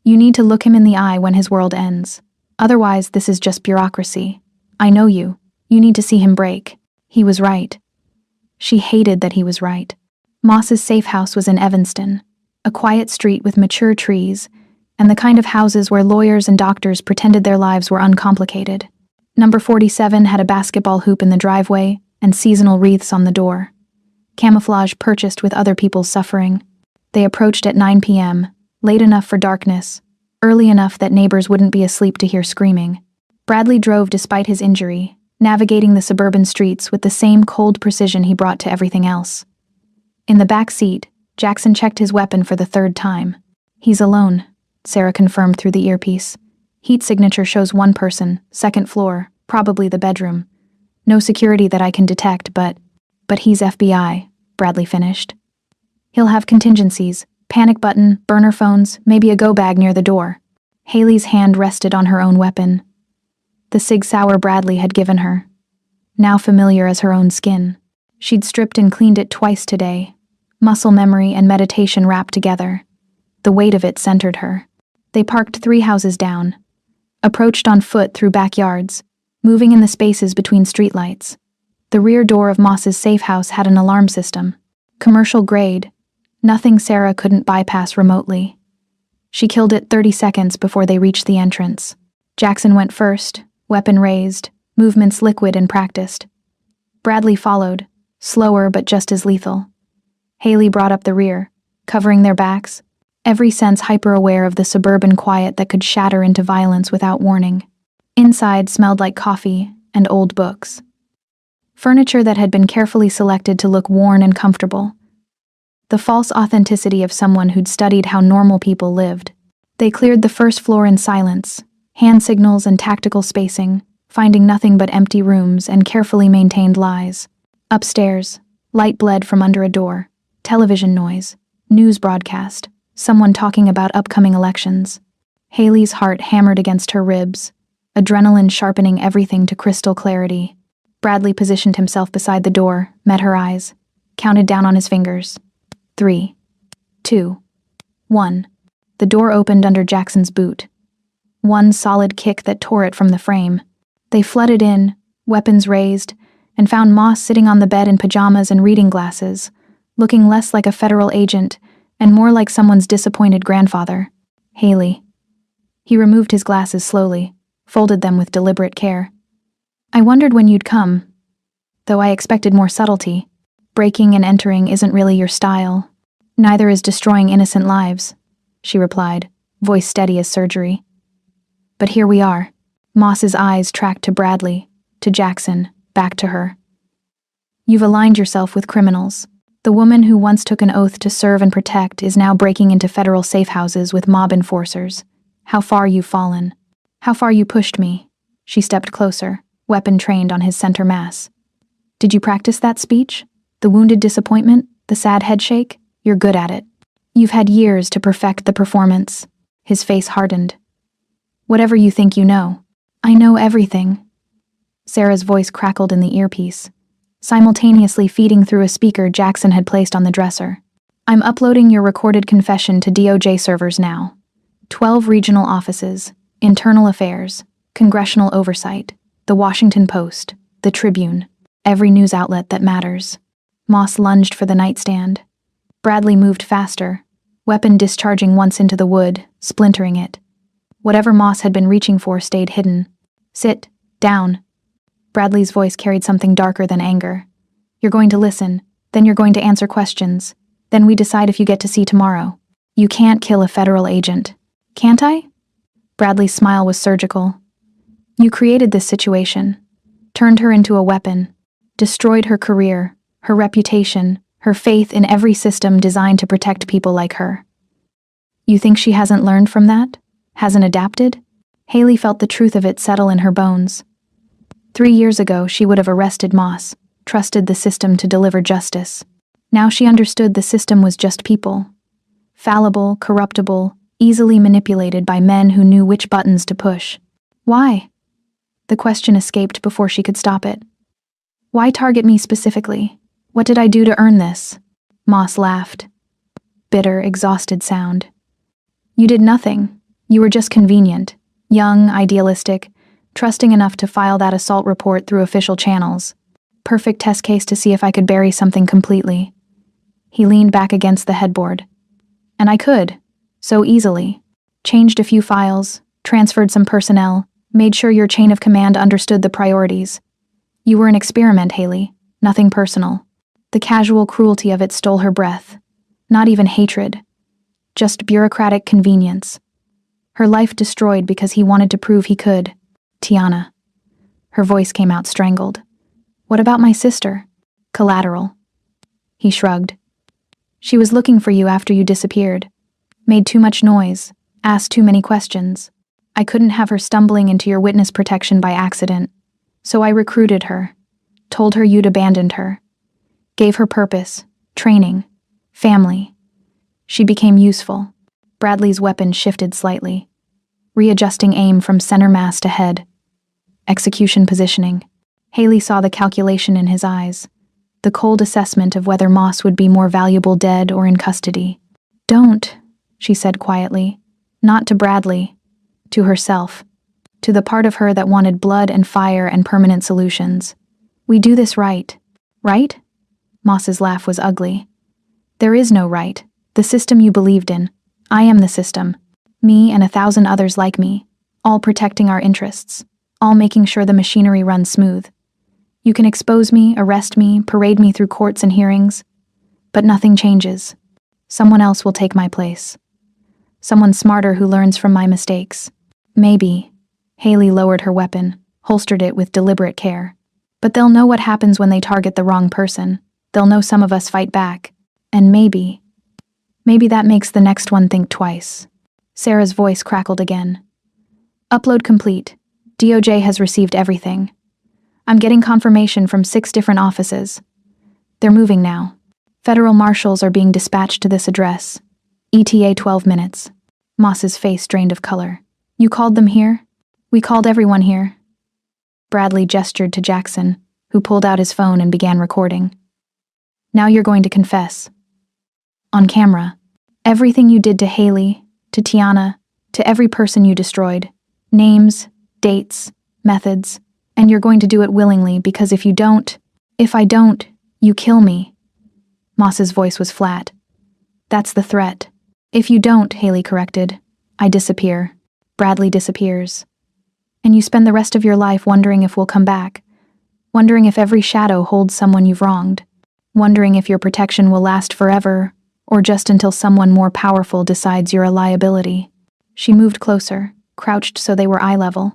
[SPEAKER 1] "You need to look him in the eye when his world ends. Otherwise, this is just bureaucracy. I know you. You need to see him break. He was right. She hated that he was right. Moss's safe house was in Evanston, a quiet street with mature trees, and the kind of houses where lawyers and doctors pretended their lives were uncomplicated. Number 47 had a basketball hoop in the driveway and seasonal wreaths on the door. Camouflage purchased with other people's suffering. They approached at 9 p.m., late enough for darkness, early enough that neighbors wouldn't be asleep to hear screaming. Bradley drove despite his injury, navigating the suburban streets with the same cold precision he brought to everything else. In the back seat, Jackson checked his weapon for the third time. He's alone, Sarah confirmed through the earpiece. Heat signature shows one person, second floor, probably the bedroom. No security that I can detect, but he's FBI, Bradley finished. He'll have contingencies, panic button, burner phones, maybe a go bag near the door. Haley's hand rested on her own weapon. The Sig Sauer Bradley had given her, now familiar as her own skin. She'd stripped and cleaned it twice today, muscle memory and meditation wrapped together. The weight of it centered her. They parked 3 houses down, approached on foot through backyards, moving in the spaces between streetlights. The rear door of Moss's safe house had an alarm system, commercial grade, nothing Sarah couldn't bypass remotely. She killed it 30 seconds before they reached the entrance. Jackson went first, weapon raised, movements liquid and practiced. Bradley followed, slower but just as lethal. Haley brought up the rear, covering their backs, every sense hyper-aware of the suburban quiet that could shatter into violence without warning. Inside smelled like coffee and old books. Furniture that had been carefully selected to look worn and comfortable. The false authenticity of someone who'd studied how normal people lived. They cleared the first floor in silence, hand signals and tactical spacing, finding nothing but empty rooms and carefully maintained lies. Upstairs, light bled from under a door, television noise, news broadcast, someone talking about upcoming elections. Haley's heart hammered against her ribs, adrenaline sharpening everything to crystal clarity. Bradley positioned himself beside the door, met her eyes, counted down on his fingers. 3, 2, 1. The door opened under Jackson's boot. One solid kick that tore it from the frame. They flooded in, weapons raised, and found Moss sitting on the bed in pajamas and reading glasses, looking less like a federal agent and more like someone's disappointed grandfather. Haley. He removed his glasses slowly, folded them with deliberate care. I wondered when you'd come, though I expected more subtlety. Breaking and entering isn't really your style. Neither is destroying innocent lives, she replied, voice steady as surgery. But here we are. Moss's eyes tracked to Bradley, to Jackson, back to her. You've aligned yourself with criminals. The woman who once took an oath to serve and protect is now breaking into federal safe houses with mob enforcers. How far you've fallen. How far you pushed me. She stepped closer, weapon trained on his center mass. Did you practice that speech? The wounded disappointment? The sad headshake? You're good at it. You've had years to perfect the performance. His face hardened. Whatever you think you know. I know everything. Sarah's voice crackled in the earpiece, simultaneously feeding through a speaker Jackson had placed on the dresser. I'm uploading your recorded confession to DOJ servers now. 12 regional offices, internal affairs, congressional oversight, the Washington Post, the Tribune, every news outlet that matters. Moss lunged for the nightstand. Bradley moved faster, weapon discharging once into the wood, splintering it. Whatever Moss had been reaching for stayed hidden. Sit down. Bradley's voice carried something darker than anger. You're going to listen, then you're going to answer questions. Then we decide if you get to see tomorrow. You can't kill a federal agent. Can't I? Bradley's smile was surgical. You created this situation, turned her into a weapon, destroyed her career, her reputation, her faith in every system designed to protect people like her. You think she hasn't learned from that? Hasn't adapted? Haley felt the truth of it settle in her bones. 3 years ago, she would have arrested Moss, trusted the system to deliver justice. Now she understood the system was just people. Fallible, corruptible, easily manipulated by men who knew which buttons to push. Why? The question escaped before she could stop it. Why target me specifically? What did I do to earn this? Moss laughed. Bitter, exhausted sound. You did nothing. You were just convenient. Young, idealistic, trusting enough to file that assault report through official channels. Perfect test case to see if I could bury something completely. He leaned back against the headboard. And I could. So easily. Changed a few files, transferred some personnel, made sure your chain of command understood the priorities. You were an experiment, Haley. Nothing personal. The casual cruelty of it stole her breath. Not even hatred. Just bureaucratic convenience. Her life destroyed because he wanted to prove he could. Tiana. Her voice came out strangled. What about my sister? Collateral. He shrugged. She was looking for you after you disappeared. Made too much noise. Asked too many questions. I couldn't have her stumbling into your witness protection by accident. So I recruited her. Told her you'd abandoned her. Gave her purpose, training, family. She became useful. Bradley's weapon shifted slightly, readjusting aim from center mass to head. Execution positioning. Haley saw the calculation in his eyes, the cold assessment of whether Moss would be more valuable dead or in custody. Don't, she said quietly. Not to Bradley. To herself. To the part of her that wanted blood and fire and permanent solutions. We do this right. Right? Moss's laugh was ugly. There is no right. The system you believed in. I am the system. Me and 1,000 others like me. All protecting our interests. All making sure the machinery runs smooth. You can expose me, arrest me, parade me through courts and hearings. But nothing changes. Someone else will take my place. Someone smarter who learns from my mistakes. Maybe. Haley lowered her weapon, holstered it with deliberate care. But they'll know what happens when they target the wrong person. They'll know some of us fight back. And maybe that makes the next one think twice. Sarah's voice crackled again. Upload complete. DOJ has received everything. I'm getting confirmation from 6 different offices. They're moving now. Federal marshals are being dispatched to this address. ETA 12 minutes. Moss's face drained of color. You called them here? We called everyone here. Bradley gestured to Jackson, who pulled out his phone and began recording. Now you're going to confess. On camera. Everything you did to Haley, to Tiana, to every person you destroyed. Names, dates, methods. And you're going to do it willingly because if I don't, you kill me. Moss's voice was flat. That's the threat. If you don't, Haley corrected, I disappear. Bradley disappears. And you spend the rest of your life wondering if we'll come back. Wondering if every shadow holds someone you've wronged. Wondering if your protection will last forever, or just until someone more powerful decides you're a liability. She moved closer, crouched so they were eye level.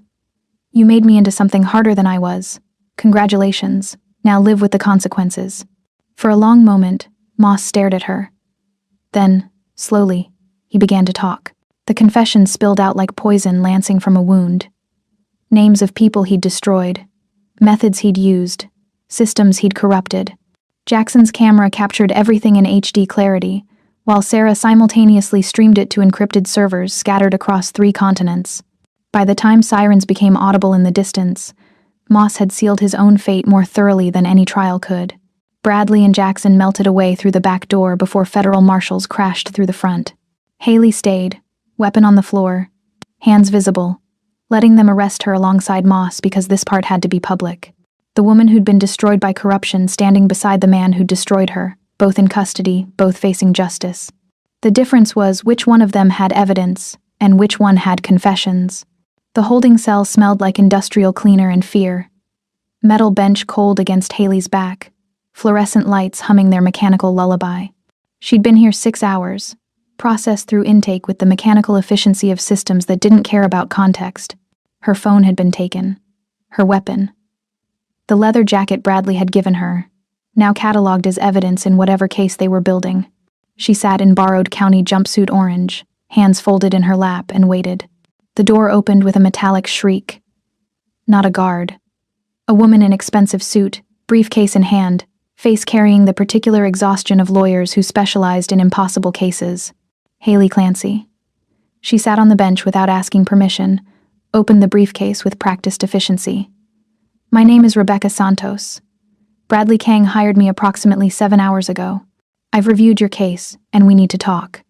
[SPEAKER 1] You made me into something harder than I was. Congratulations. Now live with the consequences. For a long moment, Moss stared at her. Then, slowly, he began to talk. The confession spilled out like poison lancing from a wound. Names of people he'd destroyed, methods he'd used, systems he'd corrupted. Jackson's camera captured everything in HD clarity, while Sarah simultaneously streamed it to encrypted servers scattered across 3 continents. By the time sirens became audible in the distance, Moss had sealed his own fate more thoroughly than any trial could. Bradley and Jackson melted away through the back door before federal marshals crashed through the front. Haley stayed, weapon on the floor, hands visible, letting them arrest her alongside Moss because this part had to be public. The woman who'd been destroyed by corruption standing beside the man who'd destroyed her, both in custody, both facing justice. The difference was which one of them had evidence and which one had confessions. The holding cell smelled like industrial cleaner and fear. Metal bench cold against Haley's back, fluorescent lights humming their mechanical lullaby. She'd been here 6 hours, processed through intake with the mechanical efficiency of systems that didn't care about context. Her phone had been taken. Her weapon. The leather jacket Bradley had given her, now catalogued as evidence in whatever case they were building. She sat in borrowed county jumpsuit orange, hands folded in her lap, and waited. The door opened with a metallic shriek. Not a guard. A woman in expensive suit, briefcase in hand, face carrying the particular exhaustion of lawyers who specialized in impossible cases. Haley Clancy. She sat on the bench without asking permission, opened the briefcase with practiced efficiency. My name is Rebecca Santos. Bradley Kang hired me approximately 7 hours ago. I've reviewed your case, and we need to talk.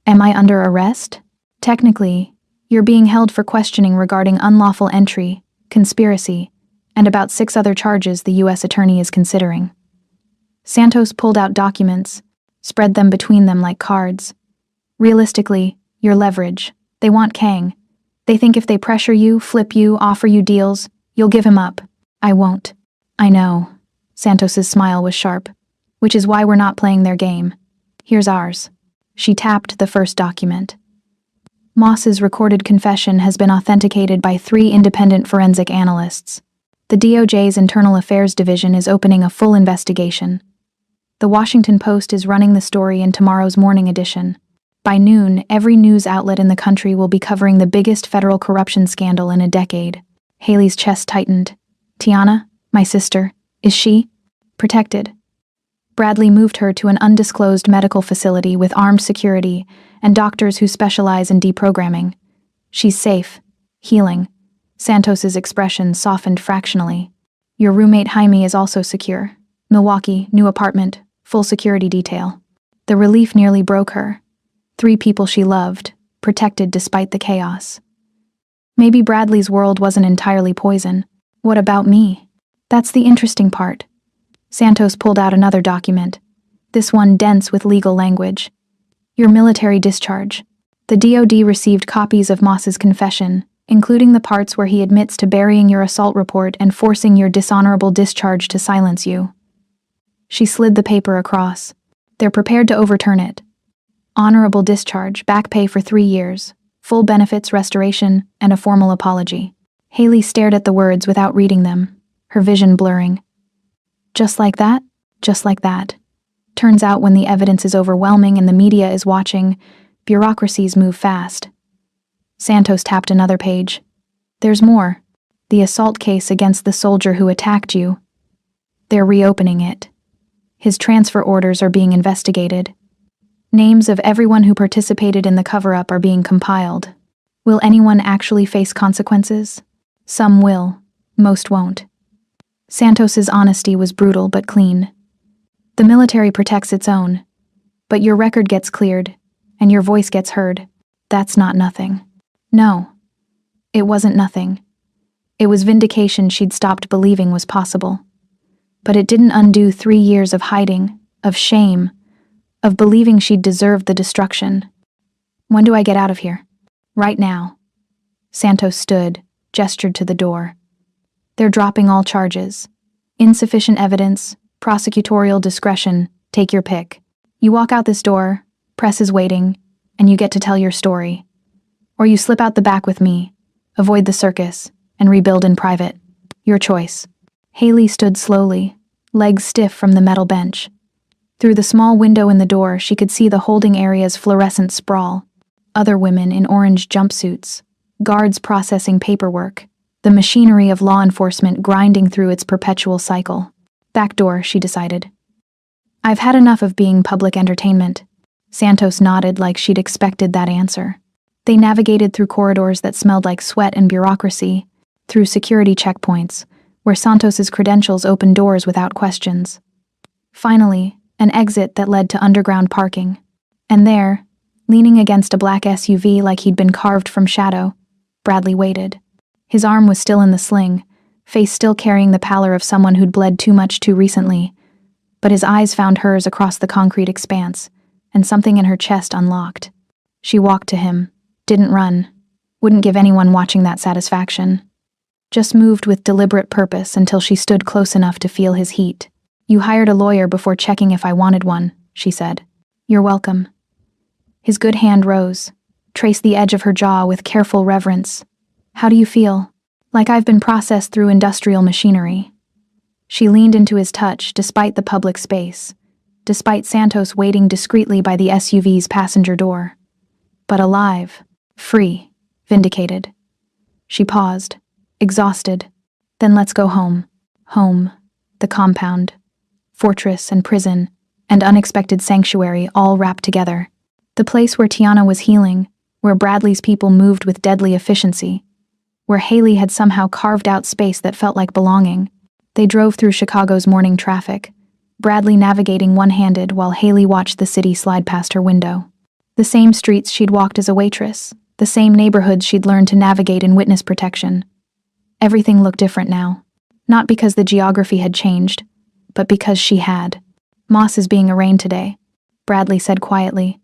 [SPEAKER 1] Am I under arrest? Technically, You're being held for questioning regarding unlawful entry, conspiracy, and about 6 other charges the U.S. attorney is considering. Santos pulled out documents, spread them between them like cards. Realistically, your leverage. They want Kang. They think if they pressure you, flip you, offer you deals, you'll give him up. I won't. I know. Santos's smile was sharp. Which is why we're not playing their game. Here's ours. She tapped the first document. Moss's recorded confession has been authenticated by 3 independent forensic analysts. The DOJ's Internal Affairs Division is opening a full investigation. The Washington Post is running the story in tomorrow's morning edition. By noon, every news outlet in the country will be covering the biggest federal corruption scandal in a decade. Haley's chest tightened. Tiana, my sister, is she protected? Bradley moved her to an undisclosed medical facility with armed security and doctors who specialize in deprogramming. She's safe, healing. Santos's expression softened fractionally. Your roommate Jaime is also secure. Milwaukee, new apartment, full security detail. The relief nearly broke her. 3 people she loved, protected despite the chaos. Maybe Bradley's world wasn't entirely poison. What about me? That's the interesting part. Santos pulled out another document, this one dense with legal language. Your military discharge. The DoD received copies of Moss's confession, including the parts where he admits to burying your assault report and forcing your dishonorable discharge to silence you. She slid the paper across. They're prepared to overturn it. Honorable discharge, back pay for 3 years, full benefits restoration, and a formal apology. Haley stared at the words without reading them, her vision blurring. Just like that? Just like that. Turns out when the evidence is overwhelming and the media is watching, bureaucracies move fast. Santos tapped another page. There's more. The assault case against the soldier who attacked you. They're reopening it. His transfer orders are being investigated. Names of everyone who participated in the cover-up are being compiled. Will anyone actually face consequences? Some will. Most won't. Santos's honesty was brutal but clean. The military protects its own. But your record gets cleared, and your voice gets heard. That's not nothing. No. It wasn't nothing. It was vindication she'd stopped believing was possible. But it didn't undo 3 years of hiding, of shame, of believing she'd deserved the destruction. When do I get out of here? Right now. Santos stood, gestured to the door. They're dropping all charges. Insufficient evidence, prosecutorial discretion, take your pick. You walk out this door, press is waiting, and you get to tell your story. Or you slip out the back with me, avoid the circus, and rebuild in private. Your choice. Haley stood slowly, legs stiff from the metal bench. Through the small window in the door, she could see the holding area's fluorescent sprawl. Other women in orange jumpsuits, guards processing paperwork, the machinery of law enforcement grinding through its perpetual cycle. Back door, she decided. I've had enough of being public entertainment. Santos nodded like she'd expected that answer. They navigated through corridors that smelled like sweat and bureaucracy, through security checkpoints, where Santos's credentials opened doors without questions. Finally, an exit that led to underground parking. And there, leaning against a black SUV like he'd been carved from shadow, Bradley waited. His arm was still in the sling, face still carrying the pallor of someone who'd bled too much too recently, but his eyes found hers across the concrete expanse, and something in her chest unlocked. She walked to him, didn't run, wouldn't give anyone watching that satisfaction. Just moved with deliberate purpose until she stood close enough to feel his heat. You hired a lawyer before checking if I wanted one, she said. You're welcome. His good hand rose, traced the edge of her jaw with careful reverence. How do you feel? Like I've been processed through industrial machinery. She leaned into his touch despite the public space, despite Santos waiting discreetly by the SUV's passenger door. But alive, free, vindicated. She paused, exhausted. Then let's go home. Home, the compound, fortress and prison, and unexpected sanctuary all wrapped together. The place where Tiana was healing, where Bradley's people moved with deadly efficiency, where Haley had somehow carved out space that felt like belonging. They drove through Chicago's morning traffic, Bradley navigating one-handed while Haley watched the city slide past her window. The same streets she'd walked as a waitress, the same neighborhoods she'd learned to navigate in witness protection. Everything looked different now. Not because the geography had changed, but because she had. Moss is being arraigned today, Bradley said quietly.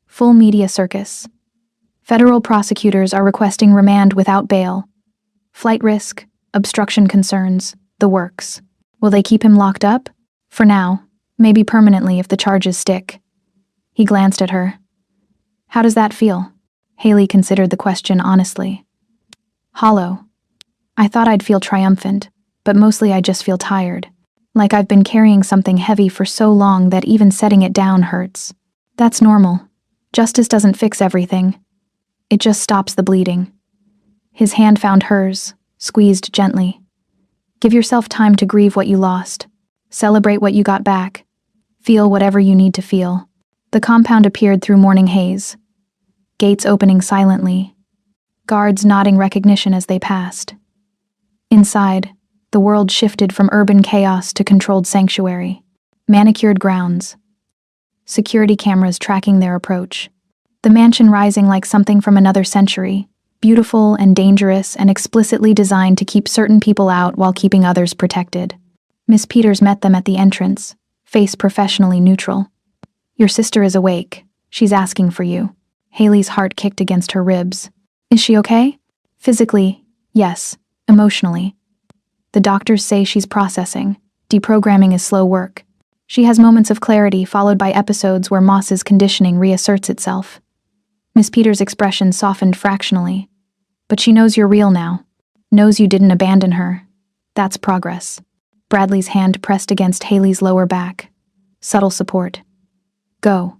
[SPEAKER 1] Full media circus. Federal prosecutors are requesting remand without bail. Flight risk, obstruction concerns, the works. Will they keep him locked up? For now, maybe permanently if the charges stick. He glanced at her. How does that feel? Haley considered the question honestly. Hollow. I thought I'd feel triumphant, but mostly I just feel tired. Like I've been carrying something heavy for so long that even setting it down hurts. That's normal. Justice doesn't fix everything. It just stops the bleeding. His hand found hers, squeezed gently. Give yourself time to grieve what you lost. Celebrate what you got back. Feel whatever you need to feel. The compound appeared through morning haze. Gates opening silently. Guards nodding recognition as they passed. Inside, the world shifted from urban chaos to controlled sanctuary. Manicured grounds. Security cameras tracking their approach. The mansion rising like something from another century, beautiful and dangerous and explicitly designed to keep certain people out while keeping others protected. Miss Peters met them at the entrance, face professionally neutral. Your sister is awake. She's asking for you. Haley's heart kicked against her ribs. Is she okay? Physically, yes. Emotionally. The doctors say she's processing. Deprogramming is slow work. She has moments of clarity followed by episodes where Moss's conditioning reasserts itself. Miss Peters' expression softened fractionally. But she knows you're real now. Knows you didn't abandon her. That's progress. Bradley's hand pressed against Haley's lower back. Subtle support. Go.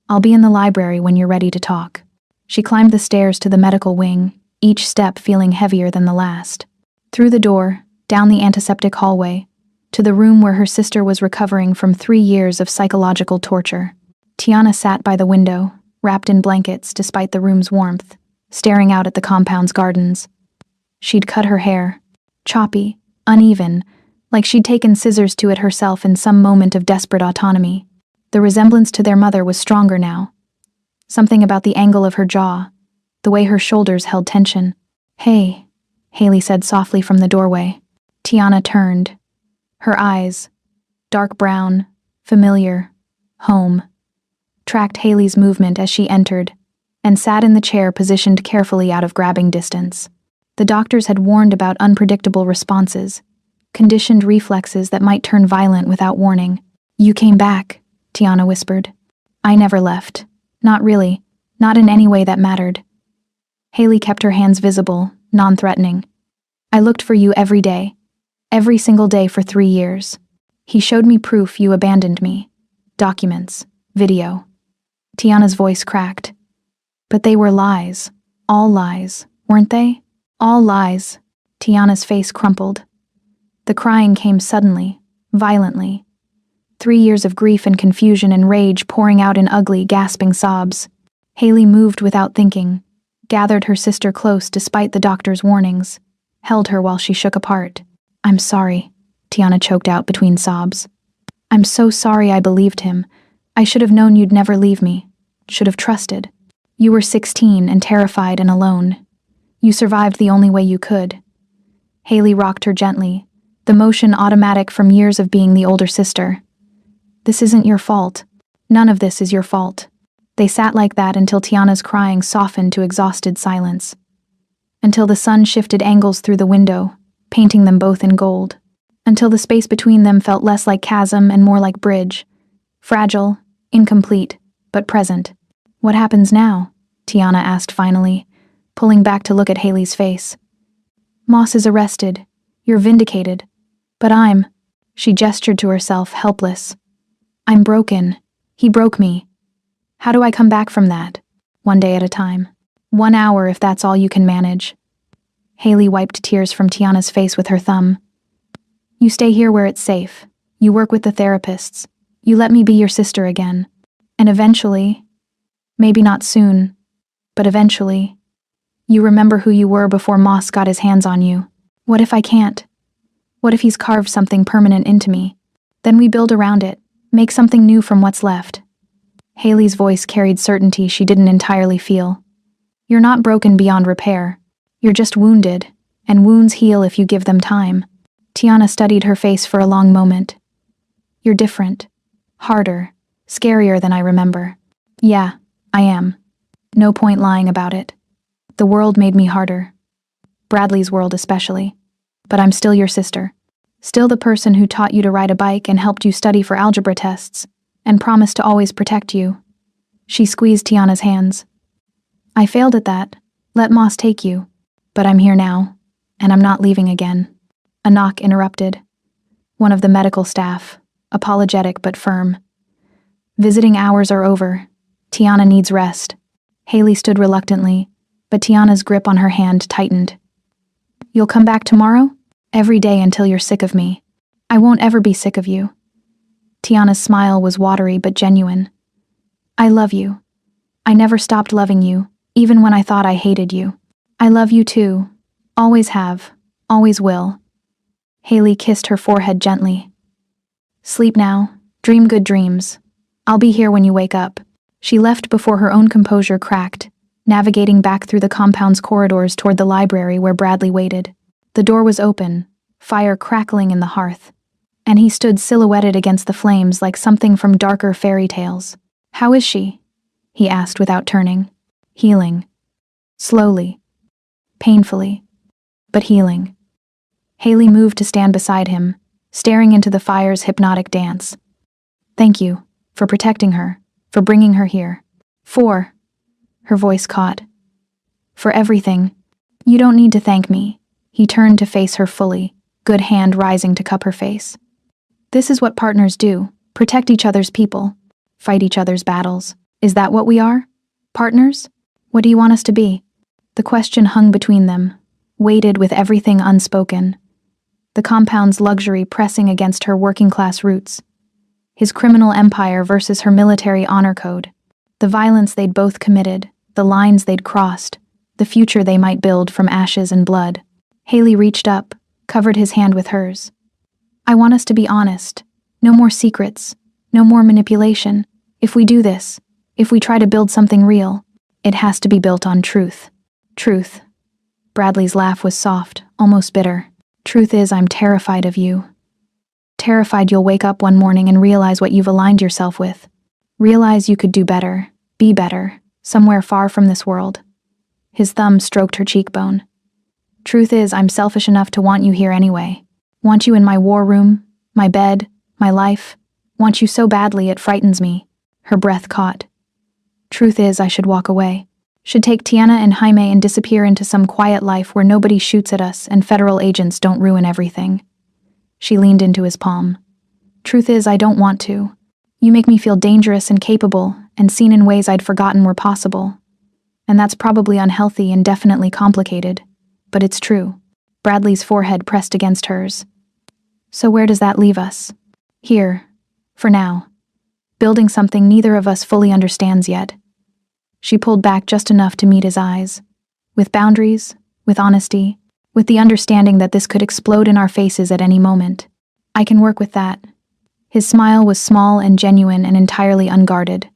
[SPEAKER 1] I'll be in the library when you're ready to talk. She climbed the stairs to the medical wing, each step feeling heavier than the last. Through the door, down the antiseptic hallway, to the room where her sister was recovering from 3 years of psychological torture. Tiana sat by the window, wrapped in blankets despite the room's warmth, staring out at the compound's gardens. She'd cut her hair, choppy, uneven, like she'd taken scissors to it herself in some moment of desperate autonomy. The resemblance to their mother was stronger now. Something about the angle of her jaw, the way her shoulders held tension. Hey, Haley said softly from the doorway. Tiana turned. Her eyes, dark brown, familiar, home, tracked Haley's movement as she entered, and sat in the chair positioned carefully out of grabbing distance. The doctors had warned about unpredictable responses, conditioned reflexes that might turn violent without warning. You came back, Tiana whispered. I never left. Not really. Not in any way that mattered. Haley kept her hands visible, non-threatening. I looked for you every day. Every single day for 3 years. He showed me proof you abandoned me. Documents. Video. Tiana's voice cracked. But they were lies. All lies, weren't they? All lies. Tiana's face crumpled. The crying came suddenly, violently. 3 years of grief and confusion and rage pouring out in ugly, gasping sobs. Haley moved without thinking, gathered her sister close despite the doctor's warnings, held her while she shook apart. I'm sorry, Tiana choked out between sobs. I'm so sorry I believed him. I should have known you'd never leave me. Should have trusted. You were 16 and terrified and alone. You survived the only way you could. Haley rocked her gently, the motion automatic from years of being the older sister. This isn't your fault. None of this is your fault. They sat like that until Tiana's crying softened to exhausted silence. Until the sun shifted angles through the window, painting them both in gold. Until the space between them felt less like chasm and more like bridge. Fragile, incomplete, but present. What happens now? Tiana asked finally, pulling back to look at Haley's face. Moss is arrested. You're vindicated. But I'm... She gestured to herself, helpless. I'm broken. He broke me. How do I come back from that? 1 day at a time. 1 hour if that's all you can manage. Haley wiped tears from Tiana's face with her thumb. You stay here where it's safe. You work with the therapists. You let me be your sister again. And eventually, maybe not soon, but eventually, you remember who you were before Moss got his hands on you. What if I can't? What if he's carved something permanent into me? Then we build around it, make something new from what's left. Haley's voice carried certainty she didn't entirely feel. You're not broken beyond repair. You're just wounded, and wounds heal if you give them time. Tiana studied her face for a long moment. You're different. Harder. Scarier than I remember. Yeah, I am. No point lying about it. The world made me harder. Bradley's world especially. But I'm still your sister. Still the person who taught you to ride a bike and helped you study for algebra tests, and promised to always protect you. She squeezed Tiana's hands. I failed at that. Let Moss take you. But I'm here now, and I'm not leaving again. A knock interrupted. One of the medical staff, apologetic but firm. Visiting hours are over. Tiana needs rest. Haley stood reluctantly, but Tiana's grip on her hand tightened. You'll come back tomorrow? Every day until you're sick of me. I won't ever be sick of you. Tiana's smile was watery but genuine. I love you. I never stopped loving you, even when I thought I hated you. I love you too. Always have. Always will. Haley kissed her forehead gently. Sleep now. Dream good dreams. I'll be here when you wake up. She left before her own composure cracked, navigating back through the compound's corridors toward the library where Bradley waited. The door was open, fire crackling in the hearth, and he stood silhouetted against the flames like something from darker fairy tales. How is she? He asked without turning. Healing. Slowly. Painfully. But healing. Haley moved to stand beside him, staring into the fire's hypnotic dance. Thank you, for protecting her, for bringing her here. For, her voice caught. For everything. You don't need to thank me. He turned to face her fully, good hand rising to cup her face. This is what partners do, protect each other's people, fight each other's battles. Is that what we are? Partners? What do you want us to be? The question hung between them, weighted with everything unspoken. The compound's luxury pressing against her working-class roots. His criminal empire versus her military honor code. The violence they'd both committed, the lines they'd crossed, the future they might build from ashes and blood. Haley reached up, covered his hand with hers. I want us to be honest. No more secrets. No more manipulation. If we do this, if we try to build something real, it has to be built on truth. Truth. Bradley's laugh was soft, almost bitter. Truth is, I'm terrified of you. Terrified you'll wake up one morning and realize what you've aligned yourself with. Realize you could do better, be better, somewhere far from this world. His thumb stroked her cheekbone. Truth is, I'm selfish enough to want you here anyway. Want you in my war room, my bed, my life. Want you so badly it frightens me. Her breath caught. Truth is, I should walk away. Should take Tiana and Jaime and disappear into some quiet life where nobody shoots at us and federal agents don't ruin everything. She leaned into his palm. Truth is, I don't want to. You make me feel dangerous and capable and seen in ways I'd forgotten were possible. And that's probably unhealthy and definitely complicated. But it's true. Bradley's forehead pressed against hers. So where does that leave us? Here. For now. Building something neither of us fully understands yet. She pulled back just enough to meet his eyes. With boundaries, with honesty, with the understanding that this could explode in our faces at any moment. I can work with that. His smile was small and genuine and entirely unguarded.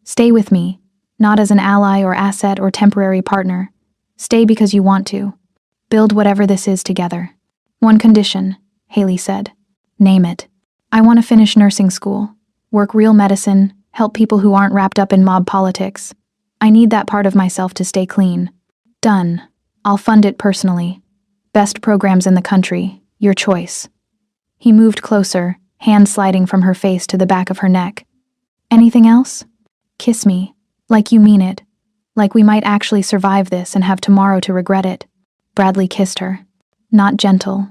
[SPEAKER 1] Stay with me, not as an ally or asset or temporary partner. Stay because you want to. Build whatever this is together. One condition, Haley said. Name it. I want to finish nursing school, work real medicine, help people who aren't wrapped up in mob politics. I need that part of myself to stay clean. Done. I'll fund it personally. Best programs in the country. Your choice. He moved closer, hand sliding from her face to the back of her neck. Anything else? Kiss me. Like you mean it. Like we might actually survive this and have tomorrow to regret it. Bradley kissed her. Not gentle.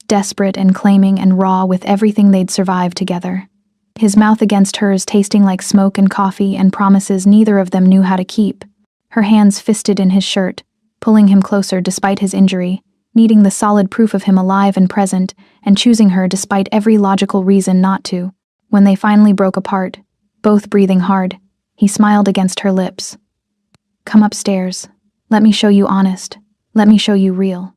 [SPEAKER 1] Desperate and claiming and raw with everything they'd survived together. His mouth against hers tasting like smoke and coffee and promises neither of them knew how to keep. Her hands fisted in his shirt, pulling him closer despite his injury, needing the solid proof of him alive and present, and choosing her despite every logical reason not to. When they finally broke apart, both breathing hard, he smiled against her lips. Come upstairs. Let me show you honest. Let me show you real.